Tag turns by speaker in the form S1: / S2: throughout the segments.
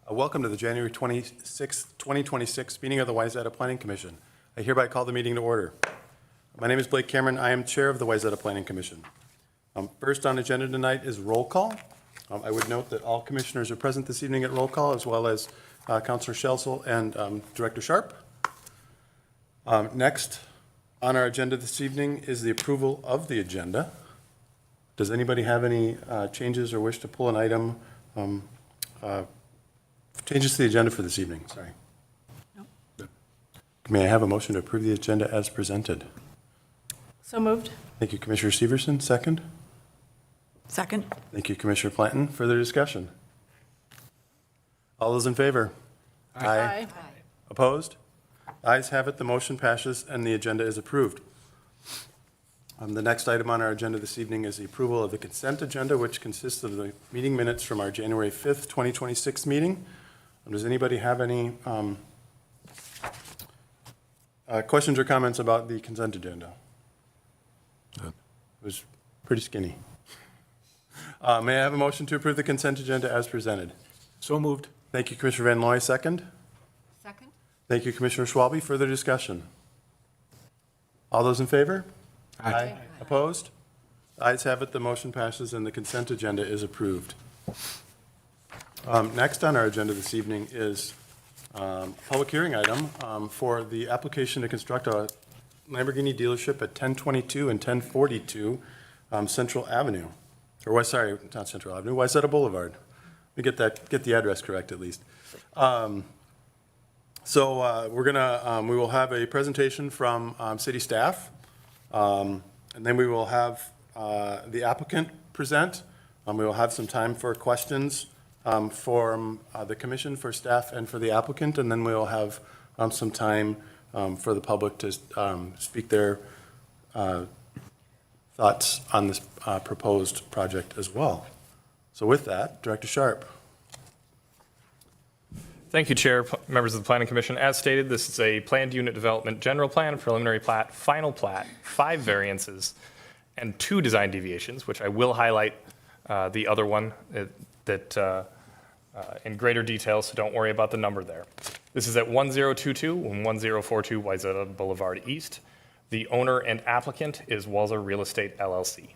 S1: Welcome to the January 26th, 2026 meeting of the Wayzata Planning Commission. I hereby call the meeting to order. My name is Blake Cameron. I am chair of the Wayzata Planning Commission. First on agenda tonight is roll call. I would note that all commissioners are present this evening at roll call, as well as Councilor Schelsel and Director Sharp. Next on our agenda this evening is the approval of the agenda. Does anybody have any changes or wish to pull an item? Changes to the agenda for this evening, sorry. No. May I have a motion to approve the agenda as presented?
S2: So moved.
S1: Thank you, Commissioner Severson. Second?
S2: Second.
S1: Thank you, Commissioner Planton. Further discussion? All those in favor?
S2: Aye.
S1: Opposed? Ayes have it. The motion passes and the agenda is approved. The next item on our agenda this evening is the approval of the consent agenda, which consists of the meeting minutes from our January 5th, 2026 meeting. Does anybody have any questions or comments about the consent agenda? It was pretty skinny. May I have a motion to approve the consent agenda as presented?
S3: So moved.
S1: Thank you, Commissioner Van Looy. Second?
S2: Second.
S1: Thank you, Commissioner Schwalbe. Further discussion? All those in favor?
S2: Aye.
S1: Opposed? Ayes have it. The motion passes and the consent agenda is approved. Next on our agenda this evening is public hearing item for the application to construct a Lamborghini dealership at 1022 and 1042 Central Avenue. Or, sorry, not Central Avenue, Wayzata Boulevard. Let me get the address correct at least. We will have a presentation from city staff, and then we will have the applicant present. We will have some time for questions for the commission, for staff, and for the applicant, and then we will have some time for the public to speak their thoughts on this proposed project as well. So with that, Director Sharp.
S4: Thank you, Chair, members of the Planning Commission. As stated, this is a planned unit development general plan, preliminary plat, final plat, 5 variances, and 2 design deviations, which I will highlight the other one in greater detail, so don't worry about the number there. This is at 1022 and 1042 Wayzata Boulevard East. The owner and applicant is Walser Real Estate, LLC.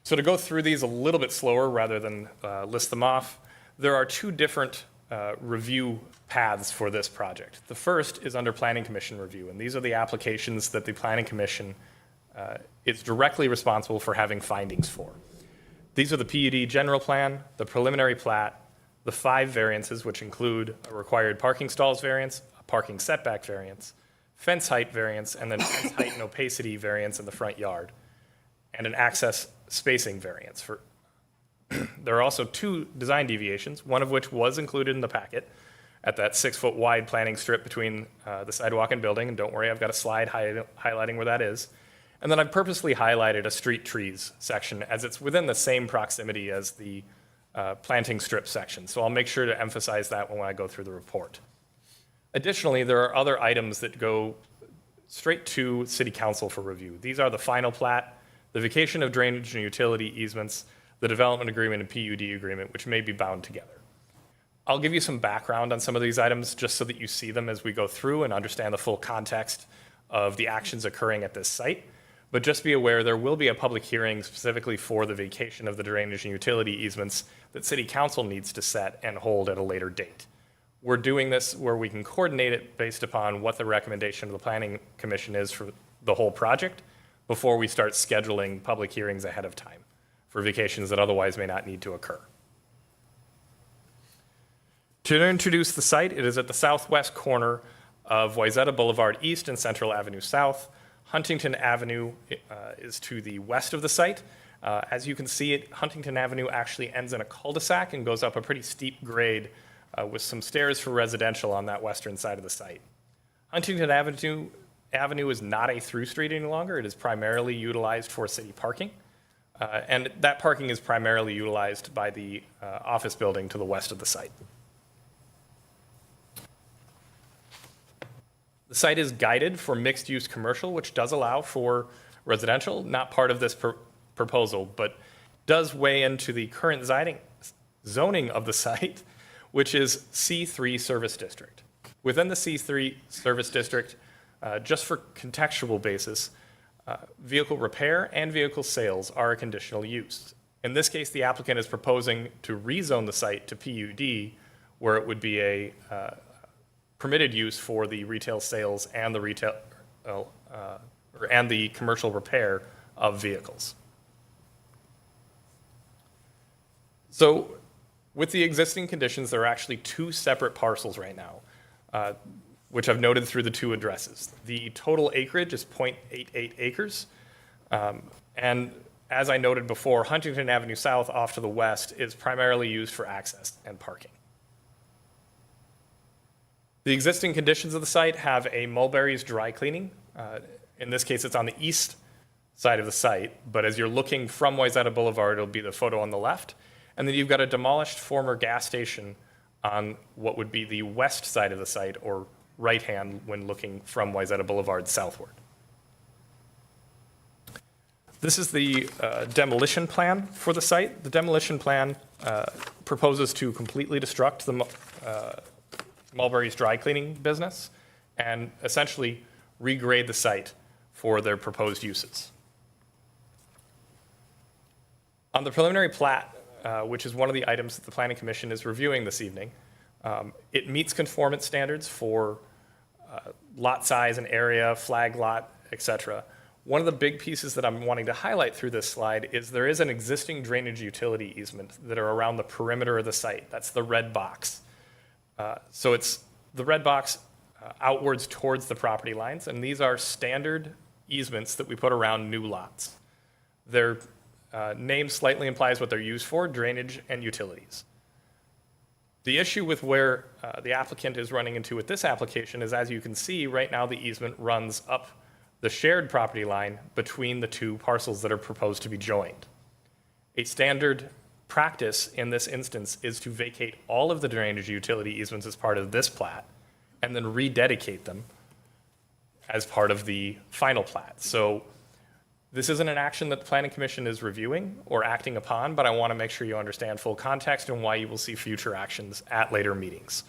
S4: So to go through these a little bit slower rather than list them off, there are 2 different review paths for this project. The first is under Planning Commission review, and these are the applications that the Planning Commission is directly responsible for having findings for. These are the PUD general plan, the preliminary plat, the 5 variances, which include a required parking stalls variance, a parking setback variance, fence height variance, and then fence height and opacity variance in the front yard, and an access spacing variance. There are also 2 design deviations, one of which was included in the packet at that 6-foot wide planting strip between the sidewalk and building. And don't worry, I've got a slide highlighting where that is. And then I've purposely highlighted a street trees section as it's within the same proximity as the planting strip section. So I'll make sure to emphasize that when I go through the report. Additionally, there are other items that go straight to City Council for review. These are the final plat, the vacation of drainage and utility easements, the development agreement and PUD agreement, which may be bound together. I'll give you some background on some of these items just so that you see them as we go through and understand the full context of the actions occurring at this site. But just be aware there will be a public hearing specifically for the vacation of the drainage and utility easements that City Council needs to set and hold at a later date. We're doing this where we can coordinate it based upon what the recommendation of the Planning Commission is for the whole project before we start scheduling public hearings ahead of time for vacations that otherwise may not need to occur. To introduce the site, it is at the southwest corner of Wayzata Boulevard East and Central Avenue South. Huntington Avenue is to the west of the site. As you can see, Huntington Avenue actually ends in a cul-de-sac and goes up a pretty steep grade with some stairs for residential on that western side of the site. Huntington Avenue is not a through street any longer. It is primarily utilized for city parking. And that parking is primarily utilized by the office building to the west of the site. The site is guided for mixed-use commercial, which does allow for residential, not part of this proposal, but does weigh into the current zoning of the site, which is C3 Service District. Within the C3 Service District, just for contextual basis, vehicle repair and vehicle sales are a conditional use. In this case, the applicant is proposing to rezone the site to PUD, where it would be a permitted use for the retail sales and the commercial repair of vehicles. So with the existing conditions, there are actually two separate parcels right now, which I've noted through the two addresses. The total acreage is 0.88 acres. And as I noted before, Huntington Avenue South off to the west is primarily used for access and parking. The existing conditions of the site have a Mulberry's dry cleaning. In this case, it's on the east side of the site, but as you're looking from Wayzata Boulevard, it'll be the photo on the left. And then you've got a demolished former gas station on what would be the west side of the site, or right hand when looking from Wayzata Boulevard southward. This is the demolition plan for the site. The demolition plan proposes to completely destruct the Mulberry's dry cleaning business and essentially regrade the site for their proposed uses. On the preliminary plat, which is one of the items that the Planning Commission is reviewing this evening, it meets conformance standards for lot size and area, flag lot, et cetera. One of the big pieces that I'm wanting to highlight through this slide is there is an existing drainage utility easement that are around the perimeter of the site. That's the red box. So it's the red box outwards towards the property lines, and these are standard easements that we put around new lots. Their name slightly implies what they're used for, drainage and utilities. The issue with where the applicant is running into with this application is, as you can see, right now the easement runs up the shared property line between the two parcels that are proposed to be joined. A standard practice in this instance is to vacate all of the drainage utility easements as part of this plat and then rededicate them as part of the final plat. So this isn't an action that the Planning Commission is reviewing or acting upon, but I want to make sure you understand full context and why you will see future actions at later meetings.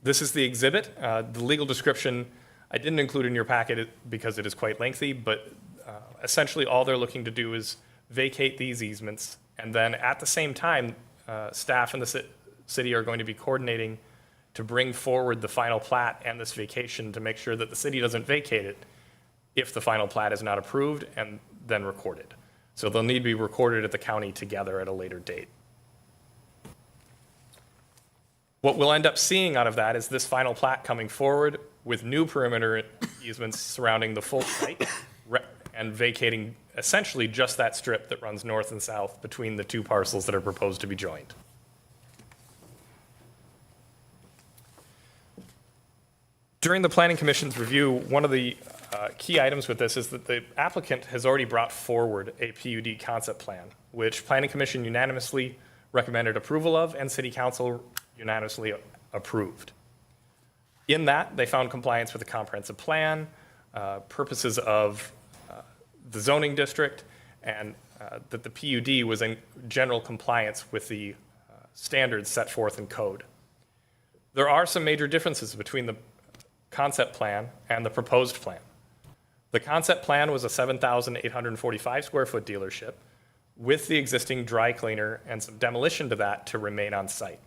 S4: This is the exhibit. The legal description I didn't include in your packet because it is quite lengthy, but essentially all they're looking to do is vacate these easements, and then at the same time, staff in the city are going to be coordinating to bring forward the final plat and this vacation to make sure that the city doesn't vacate it if the final plat is not approved and then recorded. So they'll need to be recorded at the county together at a later date. What we'll end up seeing out of that is this final plat coming forward with new perimeter easements surrounding the full site and vacating essentially just that strip that runs north and south between the two parcels that are proposed to be joined. During the Planning Commission's review, one of the key items with this is that the applicant has already brought forward a PUD concept plan, which Planning Commission unanimously recommended approval of and City Council unanimously approved. In that, they found compliance with the comprehensive plan, purposes of the zoning district, and that the PUD was in general compliance with the standards set forth in code. There are some major differences between the concept plan and the proposed plan. The concept plan was a 7,845 square foot dealership with the existing dry cleaner and some demolition to that to remain on site.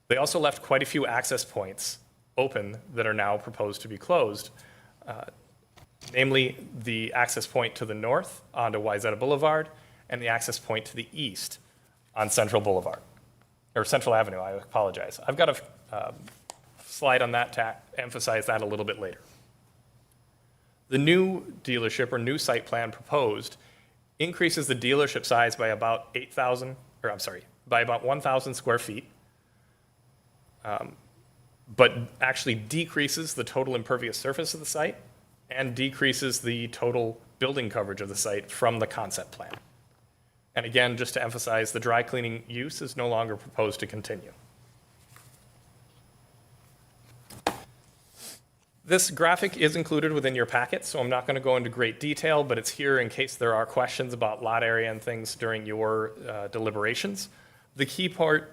S4: They also left quite a few access points open that are now proposed to be closed, namely the access point to the north onto Wayzata Boulevard and the access point to the east on Central Boulevard, or Central Avenue, I apologize. I've got a slide on that to emphasize that a little bit later. The new dealership or new site plan proposed increases the dealership size by about 1,000 square feet, but actually decreases the total impervious surface of the site and decreases the total building coverage of the site from the concept plan. And again, just to emphasize, the dry cleaning use is no longer proposed to continue. This graphic is included within your packet, so I'm not going to go into great detail, but it's here in case there are questions about lot area and things during your deliberations. The key part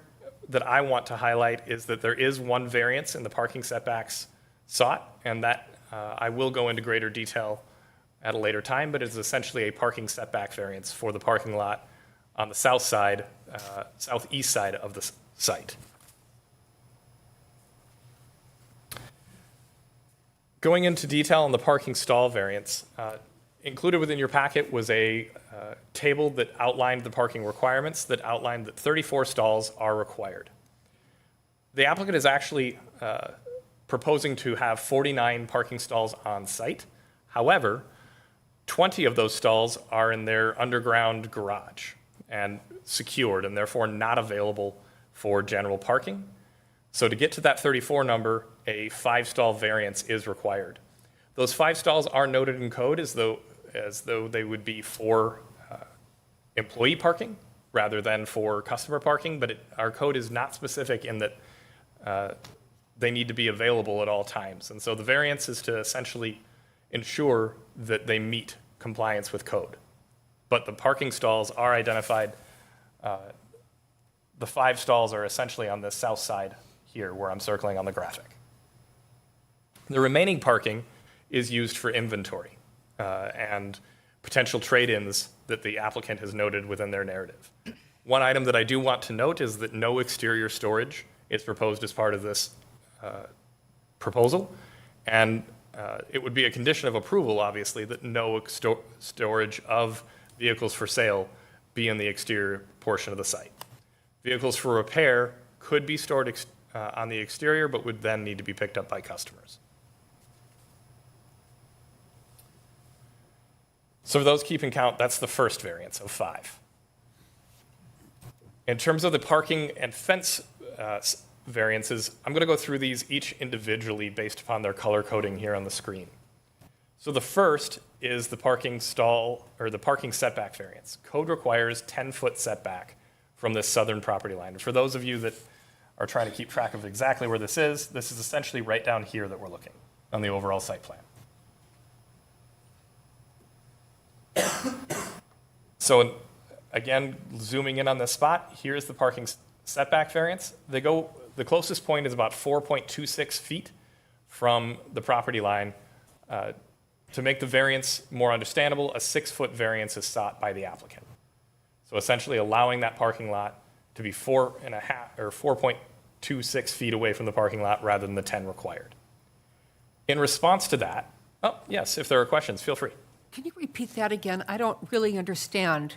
S4: that I want to highlight is that there is one variance in the parking setbacks sought, and that I will go into greater detail at a later time, but it's essentially a parking setback variance for the parking lot on the south side, southeast side of the site. Going into detail on the parking stall variance, included within your packet was a table that outlined the parking requirements, that outlined that 34 stalls are required. The applicant is actually proposing to have 49 parking stalls on site. However, 20 of those stalls are in their underground garage and secured, and therefore not available for general parking. So to get to that 34 number, a 5-stall variance is required. Those 5 stalls are noted in code as though they would be for employee parking rather than for customer parking, but our code is not specific in that they need to be available at all times. And so the variance is to essentially ensure that they meet compliance with code. But the parking stalls are identified. The 5 stalls are essentially on the south side here where I'm circling on the graphic. The remaining parking is used for inventory and potential trade-ins that the applicant has noted within their narrative. One item that I do want to note is that no exterior storage is proposed as part of this proposal, and it would be a condition of approval, obviously, that no storage of vehicles for sale be in the exterior portion of the site. Vehicles for repair could be stored on the exterior, but would then need to be picked up by customers. So for those keeping count, that's the first variance of 5. In terms of the parking and fence variances, I'm going to go through these each individually based upon their color coding here on the screen. So the first is the parking stall, or the parking setback variance. Code requires 10-foot setback from this southern property line. And for those of you that are trying to keep track of exactly where this is essentially right down here that we're looking on the overall site plan. So again, zooming in on this spot, here's the parking setback variance. The closest point is about 4.26 feet from the property line. To make the variance more understandable, a 6-foot variance is sought by the applicant. So essentially allowing that parking lot to be 4.5 or 4.26 feet away from the parking lot rather than the 10 required. In response to that, oh yes, if there are questions, feel free.
S2: Can you repeat that again? I don't really understand.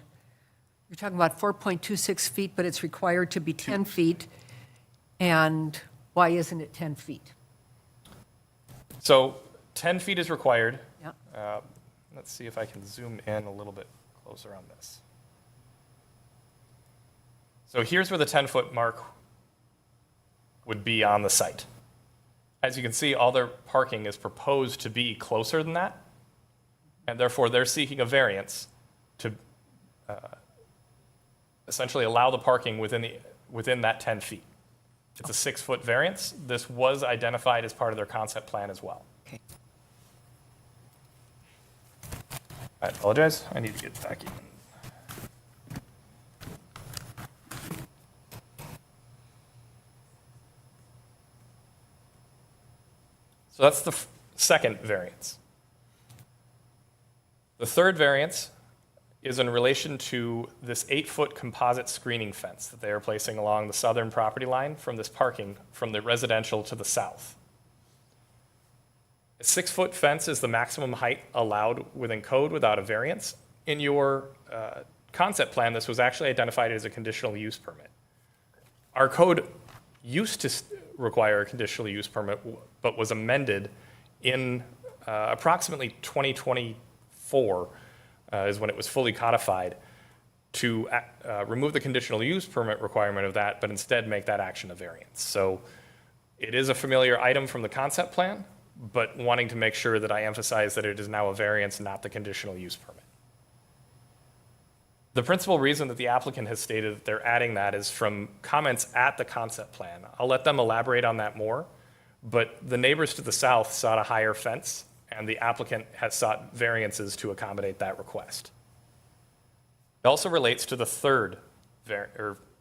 S2: You're talking about 4.26 feet, but it's required to be 10 feet. And why isn't it 10 feet?
S4: So 10 feet is required.
S2: Yeah.
S4: Let's see if I can zoom in a little bit closer on this. So here's where the 10-foot mark would be on the site. As you can see, all their parking is proposed to be closer than that, and therefore they're seeking a variance to essentially allow the parking within that 10 feet. It's a 6-foot variance. This was identified as part of their concept plan as well.
S2: Okay.
S4: I apologize. I need to get back in. So that's the second variance. The third variance is in relation to this 8-foot composite screening fence that they are placing along the southern property line from this parking from the residential to the south. A 6-foot fence is the maximum height allowed within code without a variance. In your concept plan, this was actually identified as a conditional use permit. Our code used to require a conditional use permit, but was amended in approximately 2024 is when it was fully codified to remove the conditional use permit requirement of that, but instead make that action a variance. So it is a familiar item from the concept plan, but wanting to make sure that I emphasize that it is now a variance, not the conditional use permit. The principal reason that the applicant has stated that they're adding that is from comments at the concept plan. I'll let them elaborate on that more, but the neighbors to the south sought a higher fence, and the applicant has sought variances to accommodate that request. It also relates to the third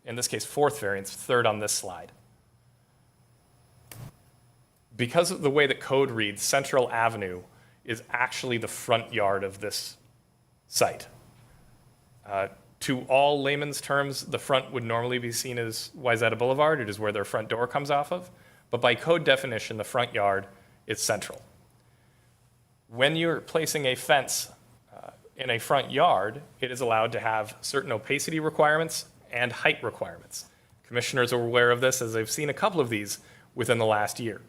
S4: in this case, fourth variance, third on this slide. Because of the way that code reads, Central Avenue is actually the front yard of this site. To all layman's terms, the front would normally be seen as Wayzata Boulevard. It is where their front door comes off of. But by code definition, the front yard is central. When you're placing a fence in a front yard, it is allowed to have certain opacity requirements and height requirements. Commissioners are aware of this as they've seen a couple of these within the last year.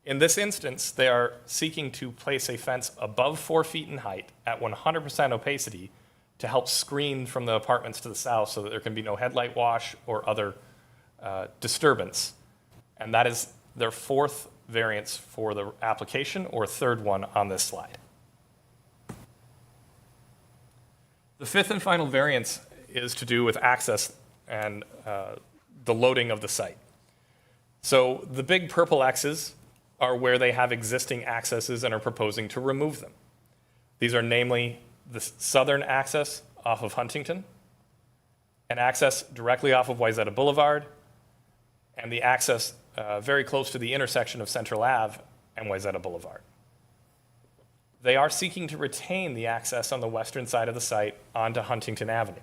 S4: In this instance, they are seeking to place a fence above 4 feet in height at 100% opacity to help screen from the apartments to the south so that there can be no headlight wash or other disturbance. And that is their fourth variance for the application, or third one on this slide. The fifth and final variance is to do with access and the loading of the site. So the big purple X's are where they have existing accesses and are proposing to remove them. These are namely the southern access off of Huntington, an access directly off of Wayzata Boulevard, and the access very close to the intersection of Central Ave and Wayzata Boulevard. They are seeking to retain the access on the western side of the site onto Huntington Avenue.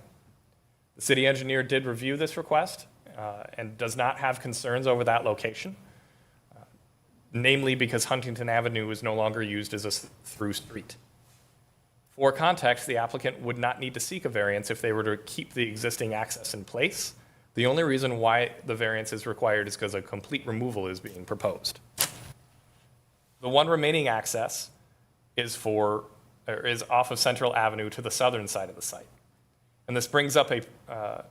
S4: The city engineer did review this request and does not have concerns over that location, namely because Huntington Avenue is no longer used as a through street. For context, the applicant would not need to seek a variance if they were to keep the existing access in place. The only reason why the variance is required is because a complete removal is being proposed. The one remaining access is off of Central Avenue to the southern side of the site. And this brings up a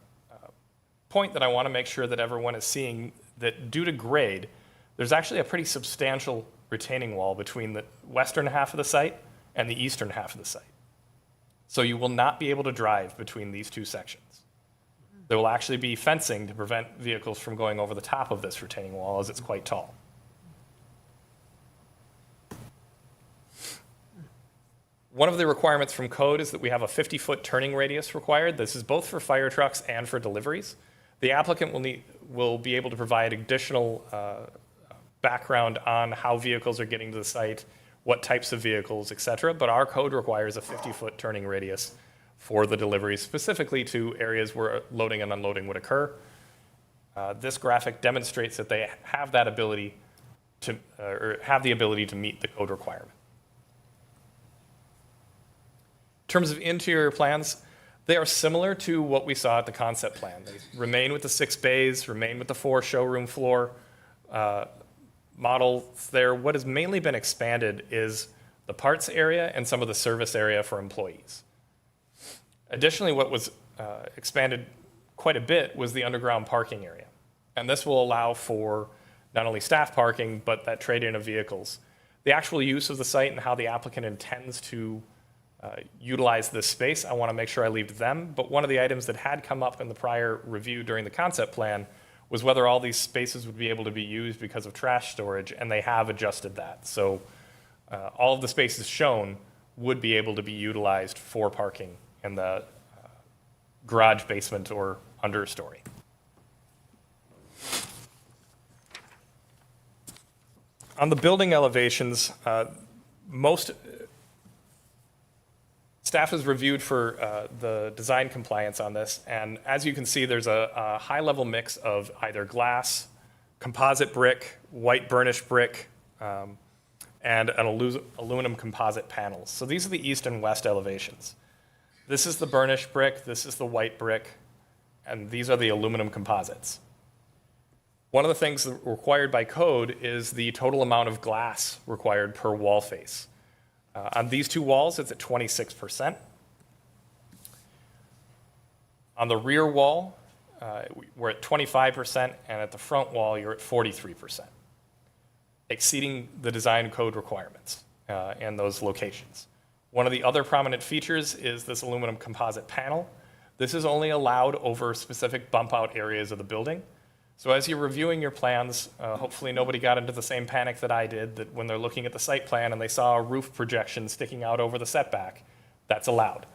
S4: point that I want to make sure that everyone is seeing, that due to grade, there's actually a pretty substantial retaining wall between the western half of the site and the eastern half of the site. So you will not be able to drive between these two sections. There will actually be fencing to prevent vehicles from going over the top of this retaining wall, as it's quite tall. One of the requirements from code is that we have a 50-foot turning radius required. This is both for fire trucks and for deliveries. The applicant will be able to provide additional background on how vehicles are getting to the site, what types of vehicles, et cetera, but our code requires a 50-foot turning radius for the deliveries, specifically to areas where loading and unloading would occur. This graphic demonstrates that they have that ability to, or have the ability to meet the code requirement. In terms of interior plans, they are similar to what we saw at the concept plan. They remain with the 6 bays, remain with the 4 showroom floor models there. What has mainly been expanded is the parts area and some of the service area for employees. Additionally, what was expanded quite a bit was the underground parking area. And this will allow for not only staff parking, but that trade-in of vehicles. The actual use of the site and how the applicant intends to utilize this space, I want to make sure I leave to them. But one of the items that had come up in the prior review during the concept plan was whether all these spaces would be able to be used because of trash storage, and they have adjusted that. So all of the spaces shown would be able to be utilized for parking in the garage, basement, or understory. On the building elevations, most staff has reviewed for the design compliance on this, and as you can see, there's a high-level mix of either glass, composite brick, white burnished brick, and an aluminum composite panels. So these are the east and west elevations. This is the burnished brick, this is the white brick, and these are the aluminum composites. One of the things required by code is the total amount of glass required per wall face. On these two walls, it's at 26%. On the rear wall, we're at 25%, and at the front wall, you're at 43%, exceeding the design code requirements in those locations. One of the other prominent features is this aluminum composite panel. This is only allowed over specific bump-out areas of the building. So as you're reviewing your plans, hopefully nobody got into the same panic that I did, that when they're looking at the site plan and they saw a roof projection sticking out over the setback, that's allowed.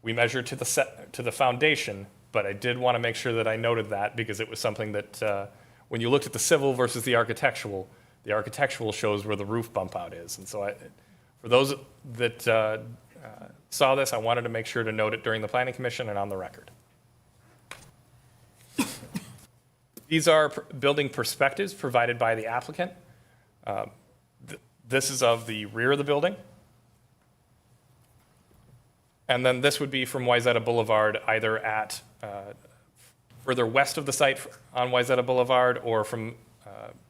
S4: We measure to the foundation, but I did want to make sure that I noted that because it was something that when you looked at the civil versus the architectural shows where the roof bump out is. And so for those that saw this, I wanted to make sure to note it during the Planning Commission and on the record. These are building perspectives provided by the applicant. This is of the rear of the building. And then this would be from Wayzata Boulevard, either at further west of the site on Wayzata Boulevard or from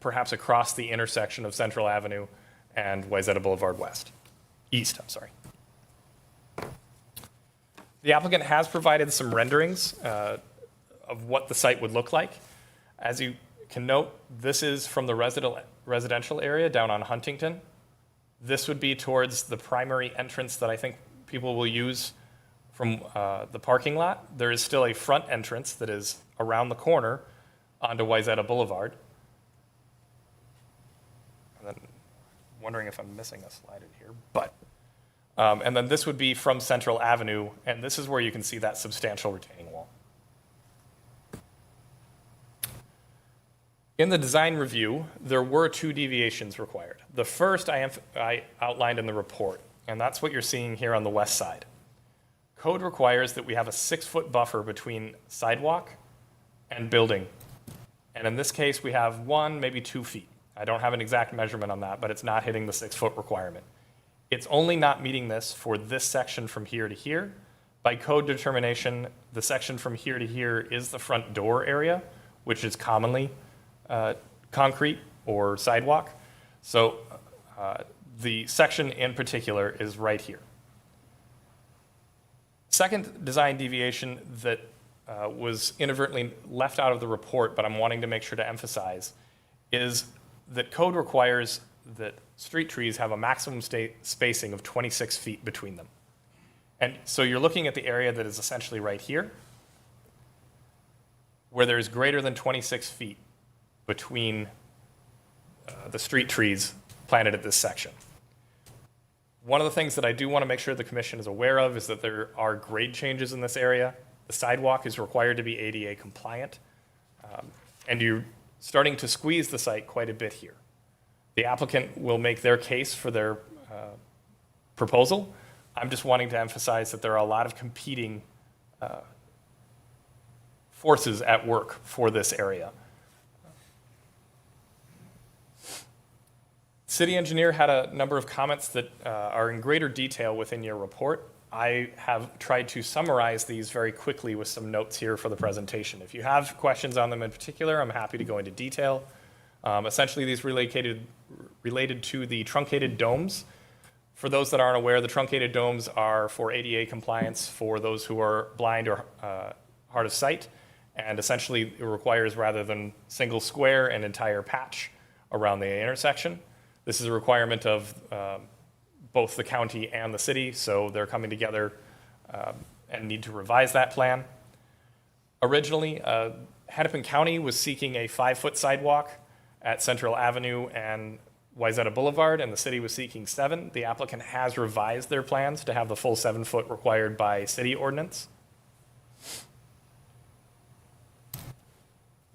S4: perhaps across the intersection of Central Avenue and Wayzata Boulevard East, I'm sorry. The applicant has provided some renderings of what the site would look like. As you can note, this is from the residential area down on Huntington. This would be towards the primary entrance that I think people will use from the parking lot. There is still a front entrance that is around the corner onto Wayzata Boulevard. And then wondering if I'm missing a slide in here, but and then this would be from Central Avenue, and this is where you can see that substantial retaining wall. In the design review, there were 2 deviations required. The first I outlined in the report, and that's what you're seeing here on the west side. Code requires that we have a 6-foot buffer between sidewalk and building. And in this case, we have 1, maybe 2 feet. I don't have an exact measurement on that, but it's not hitting the 6-foot requirement. It's only not meeting this for this section from here to here. By code determination, the section from here to here is the front door area, which is commonly concrete or sidewalk. So the section in particular is right here. Second design deviation that was inadvertently left out of the report, but I'm wanting to make sure to emphasize, is that code requires that street trees have a maximum spacing of 26 feet between them. And so you're looking at the area that is essentially right here, where there is greater than 26 feet between the street trees planted at this section. One of the things that I do want to make sure the commission is aware of is that there are grade changes in this area. The sidewalk is required to be ADA compliant, and you're starting to squeeze the site quite a bit here. The applicant will make their case for their proposal. I'm just wanting to emphasize that there are a lot of competing forces at work for this area. City engineer had a number of comments that are in greater detail within your report. I have tried to summarize these very quickly with some notes here for the presentation. If you have questions on them in particular, I'm happy to go into detail. Essentially, these related to the truncated domes. For those that aren't aware, the truncated domes are for ADA compliance for those who are blind or hard of sight, and essentially it requires, rather than single square, an entire patch around the intersection. This is a requirement of both the county and the city, so they're coming together and need to revise that plan. Originally, Hennepin County was seeking a 5-foot sidewalk at Central Avenue and Wayzata Boulevard, and the city was seeking 7. The applicant has revised their plans to have the full 7-foot required by city ordinance.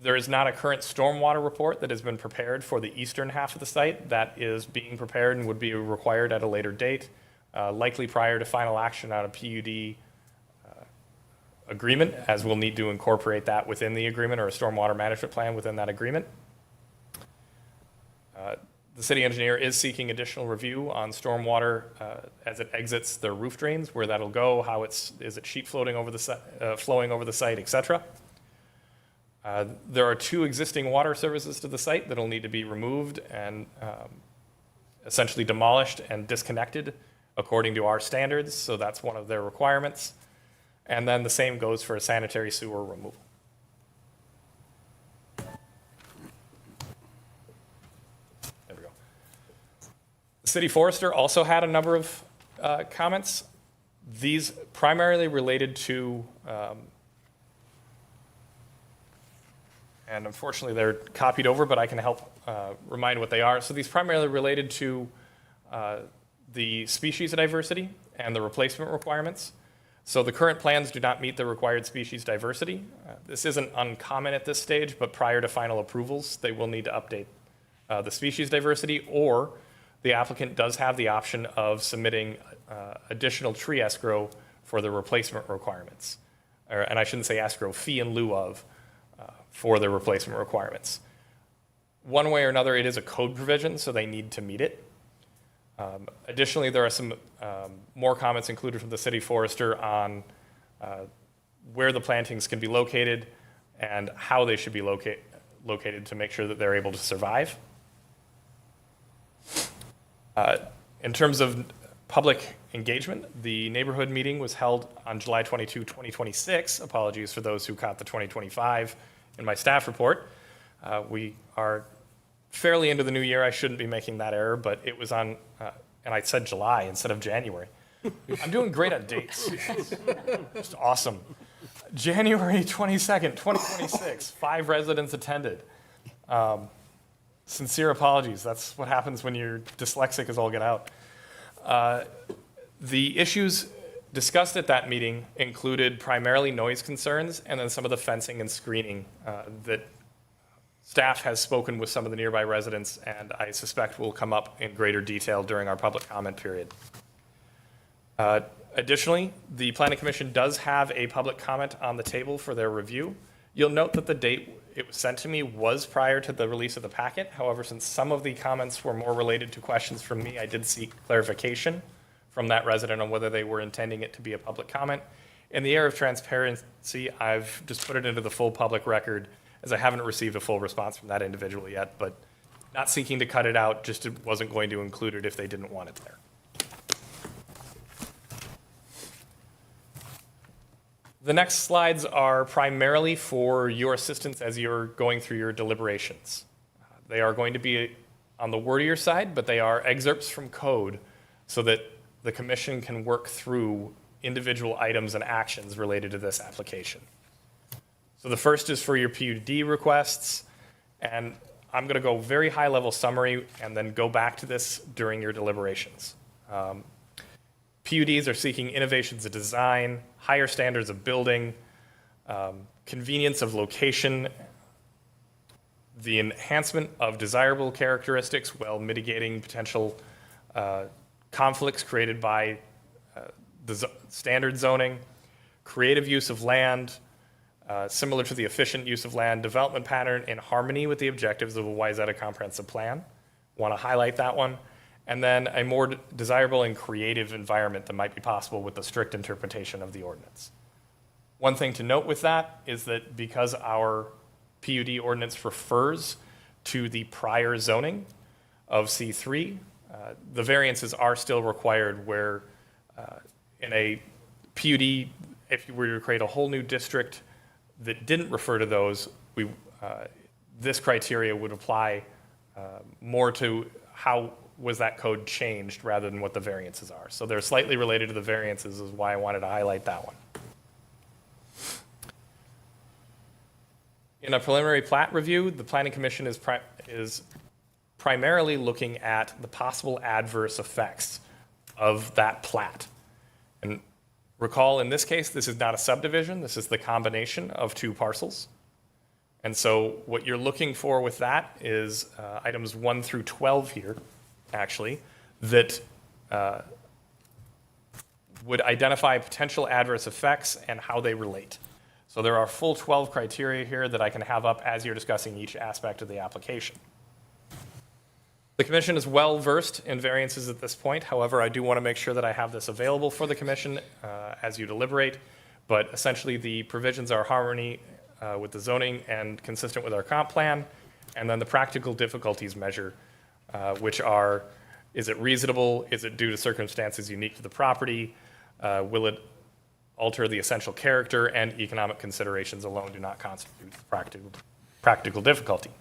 S4: There is not a current stormwater report that has been prepared for the eastern half of the site. That is being prepared and would be required at a later date, likely prior to final action on a PUD agreement, as we'll need to incorporate that within the agreement, or a stormwater management plan within that agreement. The city engineer is seeking additional review on stormwater as it exits their roof drains, where that'll go, how is it sheet flowing over the site, et cetera. There are 2 existing water services to the site that will need to be removed and essentially demolished and disconnected according to our standards, so that's one of their requirements. And then the same goes for a sanitary sewer removal. There we go. The city forester also had a number of comments. These primarily related to and unfortunately they're copied over, but I can help remind what they are. So these primarily related to the species diversity and the replacement requirements. So the current plans do not meet the required species diversity. This isn't uncommon at this stage, but prior to final approvals, they will need to update the species diversity, or the applicant does have the option of submitting additional tree escrow for the replacement requirements. And I shouldn't say escrow, fee in lieu of for the replacement requirements. One way or another, it is a code provision, so they need to meet it. Additionally, there are some more comments included from the city forester on where the plantings can be located and how they should be located to make sure that they're able to survive. In terms of public engagement, the neighborhood meeting was held on July 22, 2026. Apologies for those who caught the 2025 in my staff report. We are fairly into the new year. I shouldn't be making that error, but it was on, and I said July instead of January. I'm doing great at dates. Just awesome. January 22nd, 2026, 5 residents attended. Sincere apologies. That's what happens when you're dyslexic as all get out. The issues discussed at that meeting included primarily noise concerns and then some of the fencing and screening that staff has spoken with some of the nearby residents, and I suspect will come up in greater detail during our public comment period. Additionally, the Planning Commission does have a public comment on the table for their review. You'll note that the date it was sent to me was prior to the release of the packet. However, since some of the comments were more related to questions from me, I did seek clarification from that resident on whether they were intending it to be a public comment. In the air of transparency, I've just put it into the full public record, as I haven't received a full response from that individual yet, but not seeking to cut it out, just wasn't going to include it if they didn't want it there. The next slides are primarily for your assistance as you're going through your deliberations. They are going to be on the wordier side, but they are excerpts from code so that the commission can work through individual items and actions related to this application. So the first is for your PUD requests, and I'm going to go very high-level summary and then go back to this during your deliberations. PUDs are seeking innovations of design, higher standards of building, convenience of location, the enhancement of desirable characteristics while mitigating potential conflicts created by the standard zoning, creative use of land, similar to the efficient use of land development pattern in harmony with the objectives of a Wayzata comprehensive plan. Want to highlight that one. And then a more desirable and creative environment that might be possible with the strict interpretation of the ordinance. One thing to note with that is that because our PUD ordinance refers to the prior zoning of C3, the variances are still required where in a PUD, if you were to create a whole new district that didn't refer to those, this criteria would apply more to how was that code changed rather than what the variances are. So they're slightly related to the variances is why I wanted to highlight that one. In a preliminary plat review, the Planning Commission is primarily looking at the possible adverse effects of that plat. And recall, in this case, this is not a subdivision. This is the combination of 2 parcels. And so what you're looking for with that is items 1 through 12 here, actually, that would identify potential adverse effects and how they relate. So there are full 12 criteria here that I can have up as you're discussing each aspect of the application. The commission is well versed in variances at this point. However, I do want to make sure that I have this available for the commission as you deliberate. But essentially, the provisions are harmony with the zoning and consistent with our comp plan. And then the practical difficulties measure, which are, is it reasonable? Is it due to circumstances unique to the property? Will it alter the essential character? And economic considerations alone do not constitute practical difficulty.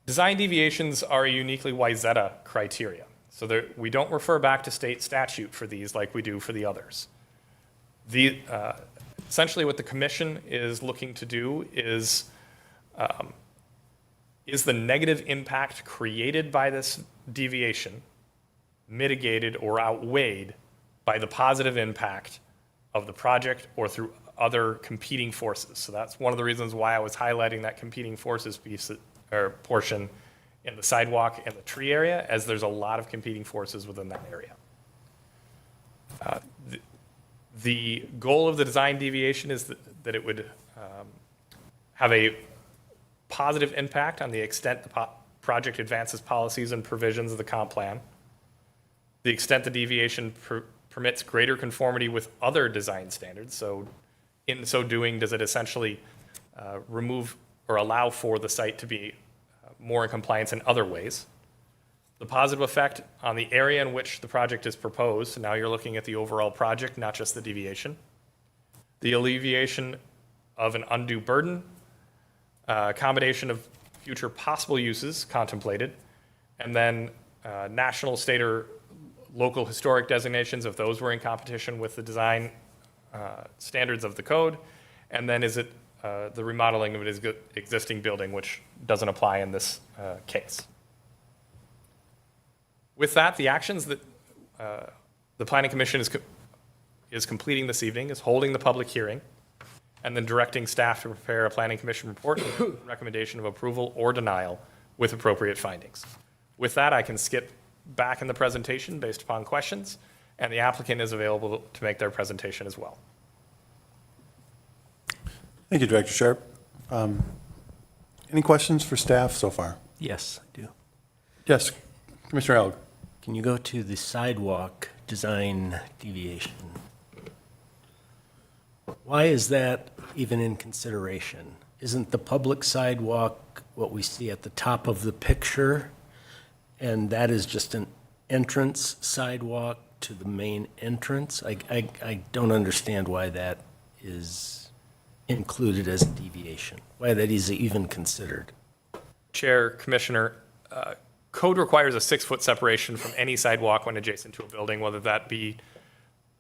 S4: Design deviations are a uniquely Wayzata criteria. So we don't refer back to state statute for these like we do for the others. Essentially what the commission is looking to do is the negative impact created by this deviation mitigated or outweighed by the positive impact of the project or through other competing forces. So that's one of the reasons why I was highlighting that competing forces piece or portion in the sidewalk and the tree area, as there's a lot of competing forces within that area. The goal of the design deviation is that it would have a positive impact on the extent the project advances policies and provisions of the comp plan, the extent the deviation permits greater conformity with other design standards. So in so doing, does it essentially remove or allow for the site to be more in compliance in other ways? The positive effect on the area in which the project is proposed, so now you're looking at the overall project, not just the deviation. The alleviation of an undue burden, accommodation of future possible uses contemplated, and then national, state, or local historic designations, if those were in competition with the design standards of the code, and then is it the remodeling of an existing building, which doesn't apply in this case. With that, the actions that the Planning Commission is completing this evening is holding the public hearing and then directing staff to prepare a Planning Commission report and recommendation of approval or denial with appropriate findings. With that, I can skip back in the presentation based upon questions, and the applicant is available to make their presentation as well.
S1: Thank you, Director Sharp. Any questions for staff so far?
S3: Yes, I do.
S1: Yes, Commissioner Elg.
S3: Can you go to the sidewalk design deviation? Why is that even in consideration? Isn't the public sidewalk what we see at the top of the picture? And that is just an entrance sidewalk to the main entrance? I don't understand why that is included as a deviation, why that is even considered.
S4: Chair, Commissioner, code requires a 6-foot separation from any sidewalk when adjacent to a building, whether that be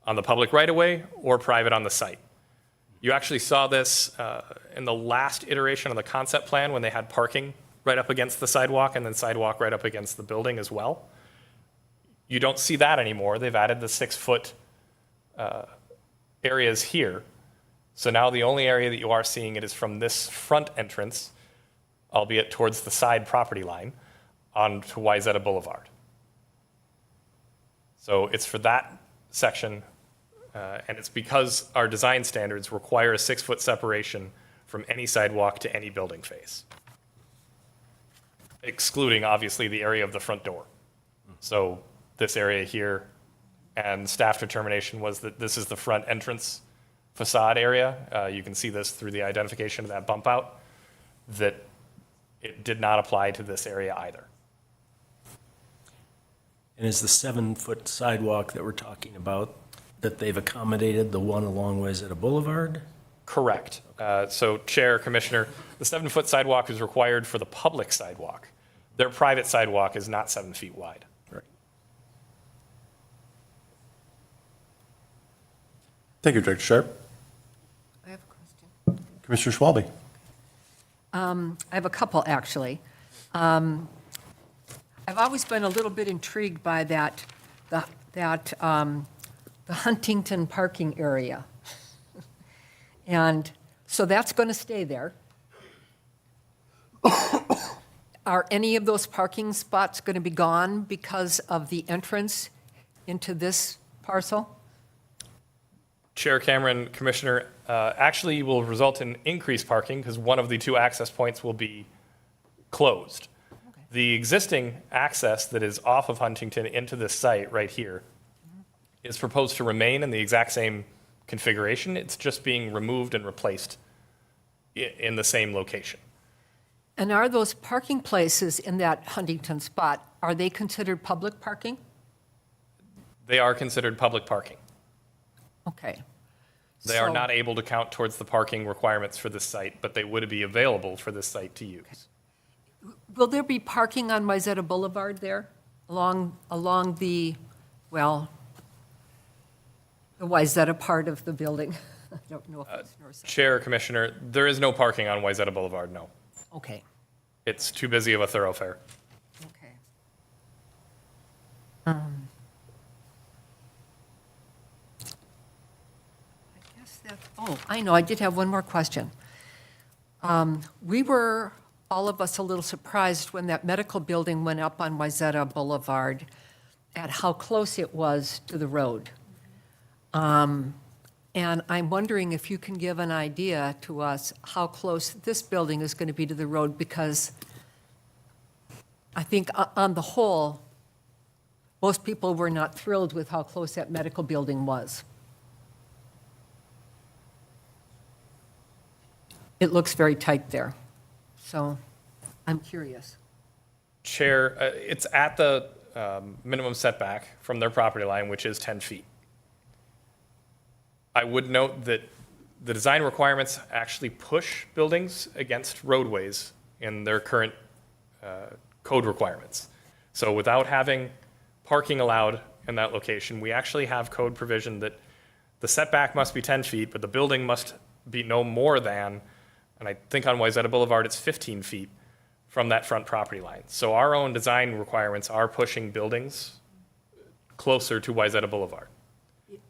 S4: on the public right-of-way or private on the site. You actually saw this in the last iteration of the concept plan when they had parking right up against the sidewalk and then sidewalk right up against the building as well. You don't see that anymore. They've added the 6-foot areas here. So now the only area that you are seeing it is from this front entrance, albeit towards the side property line, onto Wayzata Boulevard. So it's for that section, and it's because our design standards require a 6-foot separation from any sidewalk to any building face, excluding, obviously, the area of the front door. So this area here, and staff determination was that this is the front entrance facade area. You can see this through the identification of that bump out, that it did not apply to this area either.
S3: And is the 7-foot sidewalk that we're talking about, that they've accommodated the one along Wayzata Boulevard?
S4: Correct. So Chair, Commissioner, the 7-foot sidewalk is required for the public sidewalk. Their private sidewalk is not 7 feet wide.
S3: Right.
S1: Thank you, Director Sharp.
S2: I have a question.
S1: Commissioner Schwalbe.
S2: I have a couple, actually. I've always been a little bit intrigued by the Huntington parking area. And so that's going to stay there. Are any of those parking spots going to be gone because of the entrance into this parcel?
S4: Chair Cameron, Commissioner, actually will result in increased parking because one of the 2 access points will be closed.
S2: Okay.
S4: The existing access that is off of Huntington into this site right here is proposed to remain in the exact same configuration. It's just being removed and replaced in the same location.
S2: And are those parking places in that Huntington spot, are they considered public parking?
S4: They are considered public parking.
S2: Okay.
S4: They are
S2: So-
S4: not able to count towards the parking requirements for this site, but they would be available for this site to use.
S2: Will there be parking on Wayzata Boulevard there, along the, well, the Wayzata part of the building? I don't know if it's north or south.
S4: Chair, Commissioner, there is no parking on Wayzata Boulevard, no.
S2: Okay,
S4: It's too busy of a thoroughfare.
S2: okay. Oh, I know, I did have one more question. We were, all of us, a little surprised when that medical building went up on Wayzata Boulevard at how close it was to the road. And I'm wondering if you can give an idea to us how close this building is going to be to the road, because I think on the whole, most people were not thrilled with how close that medical building was. It looks very tight there, so I'm curious.
S4: Chair, it's at the minimum setback from their property line, which is 10 feet. I would note that the design requirements actually push buildings against roadways in their current code requirements. So without having parking allowed in that location, we actually have code provision that the setback must be 10 feet, but the building must be no more than, and I think on Wayzata Boulevard, it's 15 feet from that front property line. So our own design requirements are pushing buildings closer to Wayzata Boulevard.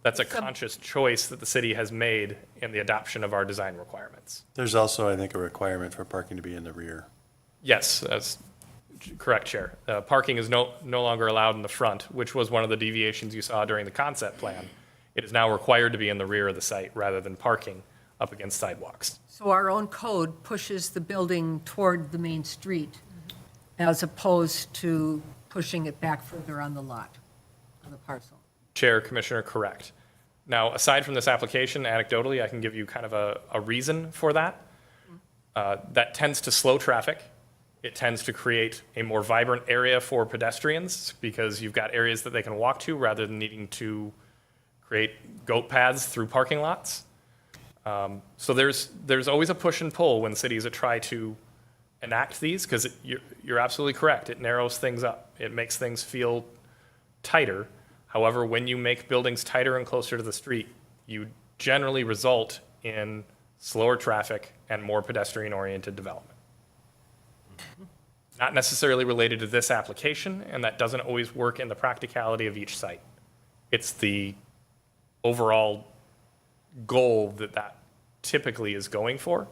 S4: That's a conscious choice that the city has made in the adoption of our design requirements.
S1: There's also, I think, a requirement for parking to be in the rear.
S4: Yes, that's correct, Chair. Parking is no longer allowed in the front, which was one of the deviations you saw during the concept plan. It is now required to be in the rear of the site rather than parking up against sidewalks.
S2: So our own code pushes the building toward the main street as opposed to pushing it back further on the lot, on the parcel.
S4: Chair, Commissioner, correct. Now, aside from this application, anecdotally, I can give you kind of a reason for that. That tends to slow traffic. It tends to create a more vibrant area for pedestrians because you've got areas that they can walk to rather than needing to create goat paths through parking lots. So there's always a push and pull when cities try to enact these, because you're absolutely correct. It narrows things up. It makes things feel tighter. However, when you make buildings tighter and closer to the street, you generally result in slower traffic and more pedestrian-oriented development. Not necessarily related to this application, and that doesn't always work in the practicality of each site. It's the overall goal that typically is going for.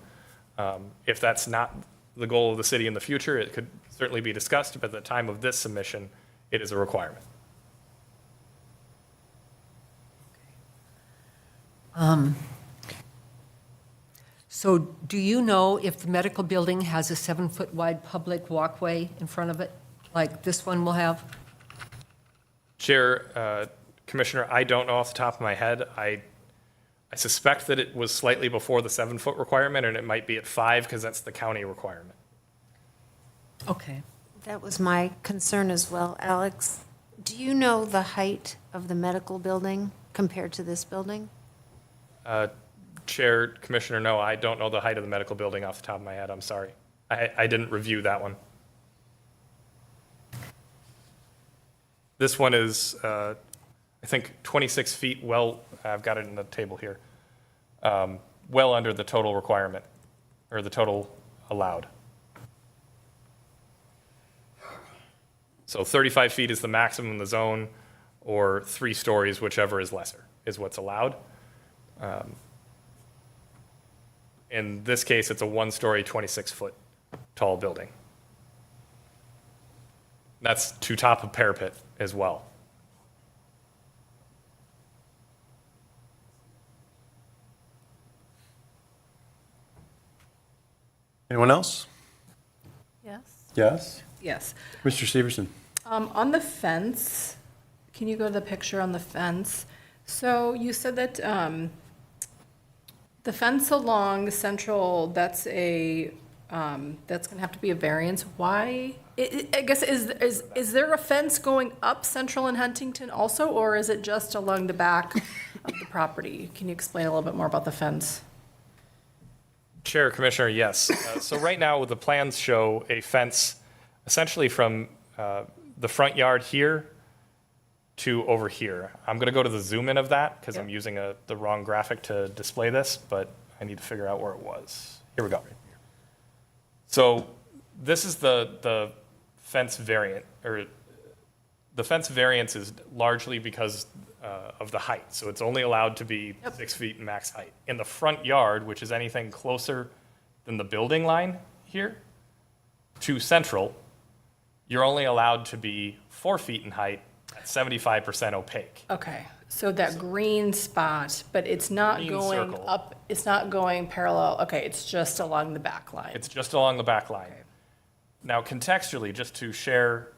S4: If that's not the goal of the city in the future, it could certainly be discussed, but at the time of this submission, it is a requirement.
S2: So do you know if the medical building has a 7-foot wide public walkway in front of it, like this one will have?
S4: Chair, Commissioner, I don't know off the top of my head. I suspect that it was slightly before the 7-foot requirement, and it might be at 5 because that's the county requirement.
S2: Okay.
S5: That was my concern as well. Alex, do you know the height of the medical building compared to this building?
S4: Chair, Commissioner, no, I don't know the height of the medical building off the top of my head. I'm sorry. I didn't review that one. This one is, I think, 26 feet, well, I've got it in the table here, well under the total requirement, or the total allowed. So 35 feet is the maximum in the zone, or 3 stories, whichever is lesser, is what's allowed. In this case, it's a 1-story, 26-foot tall building. That's to top of parapet as well.
S1: Anyone else?
S6: Yes.
S1: Yes.
S6: Yes.
S1: Mr. Severson?
S6: On the fence, can you go to the picture on the fence? So you said that the fence along Central, that's going to have to be a variance. Why? I guess, is there a fence going up Central and Huntington also, or is it just along the back of the property? Can you explain a little bit more about the fence?
S4: Chair, Commissioner, yes. So right now, the plans show a fence essentially from the front yard here to over here. I'm going to go to the zoom in of that because I'm using the wrong graphic to display this, but I need to figure out where it was. Here we go. So this is the fence variant, or the fence variance is largely because of the height. So it's only allowed to be 6 feet max height. In the front yard, which is anything closer than the building line here to central, you're only allowed to be 4 feet in height at 75% opaque.
S6: Okay, so that green spot, but it's not
S4: Green
S6: going
S4: circle.
S6: up, it's not going parallel, okay, it's just along the back line.
S4: It's just along the back line. Now, contextually, just to share,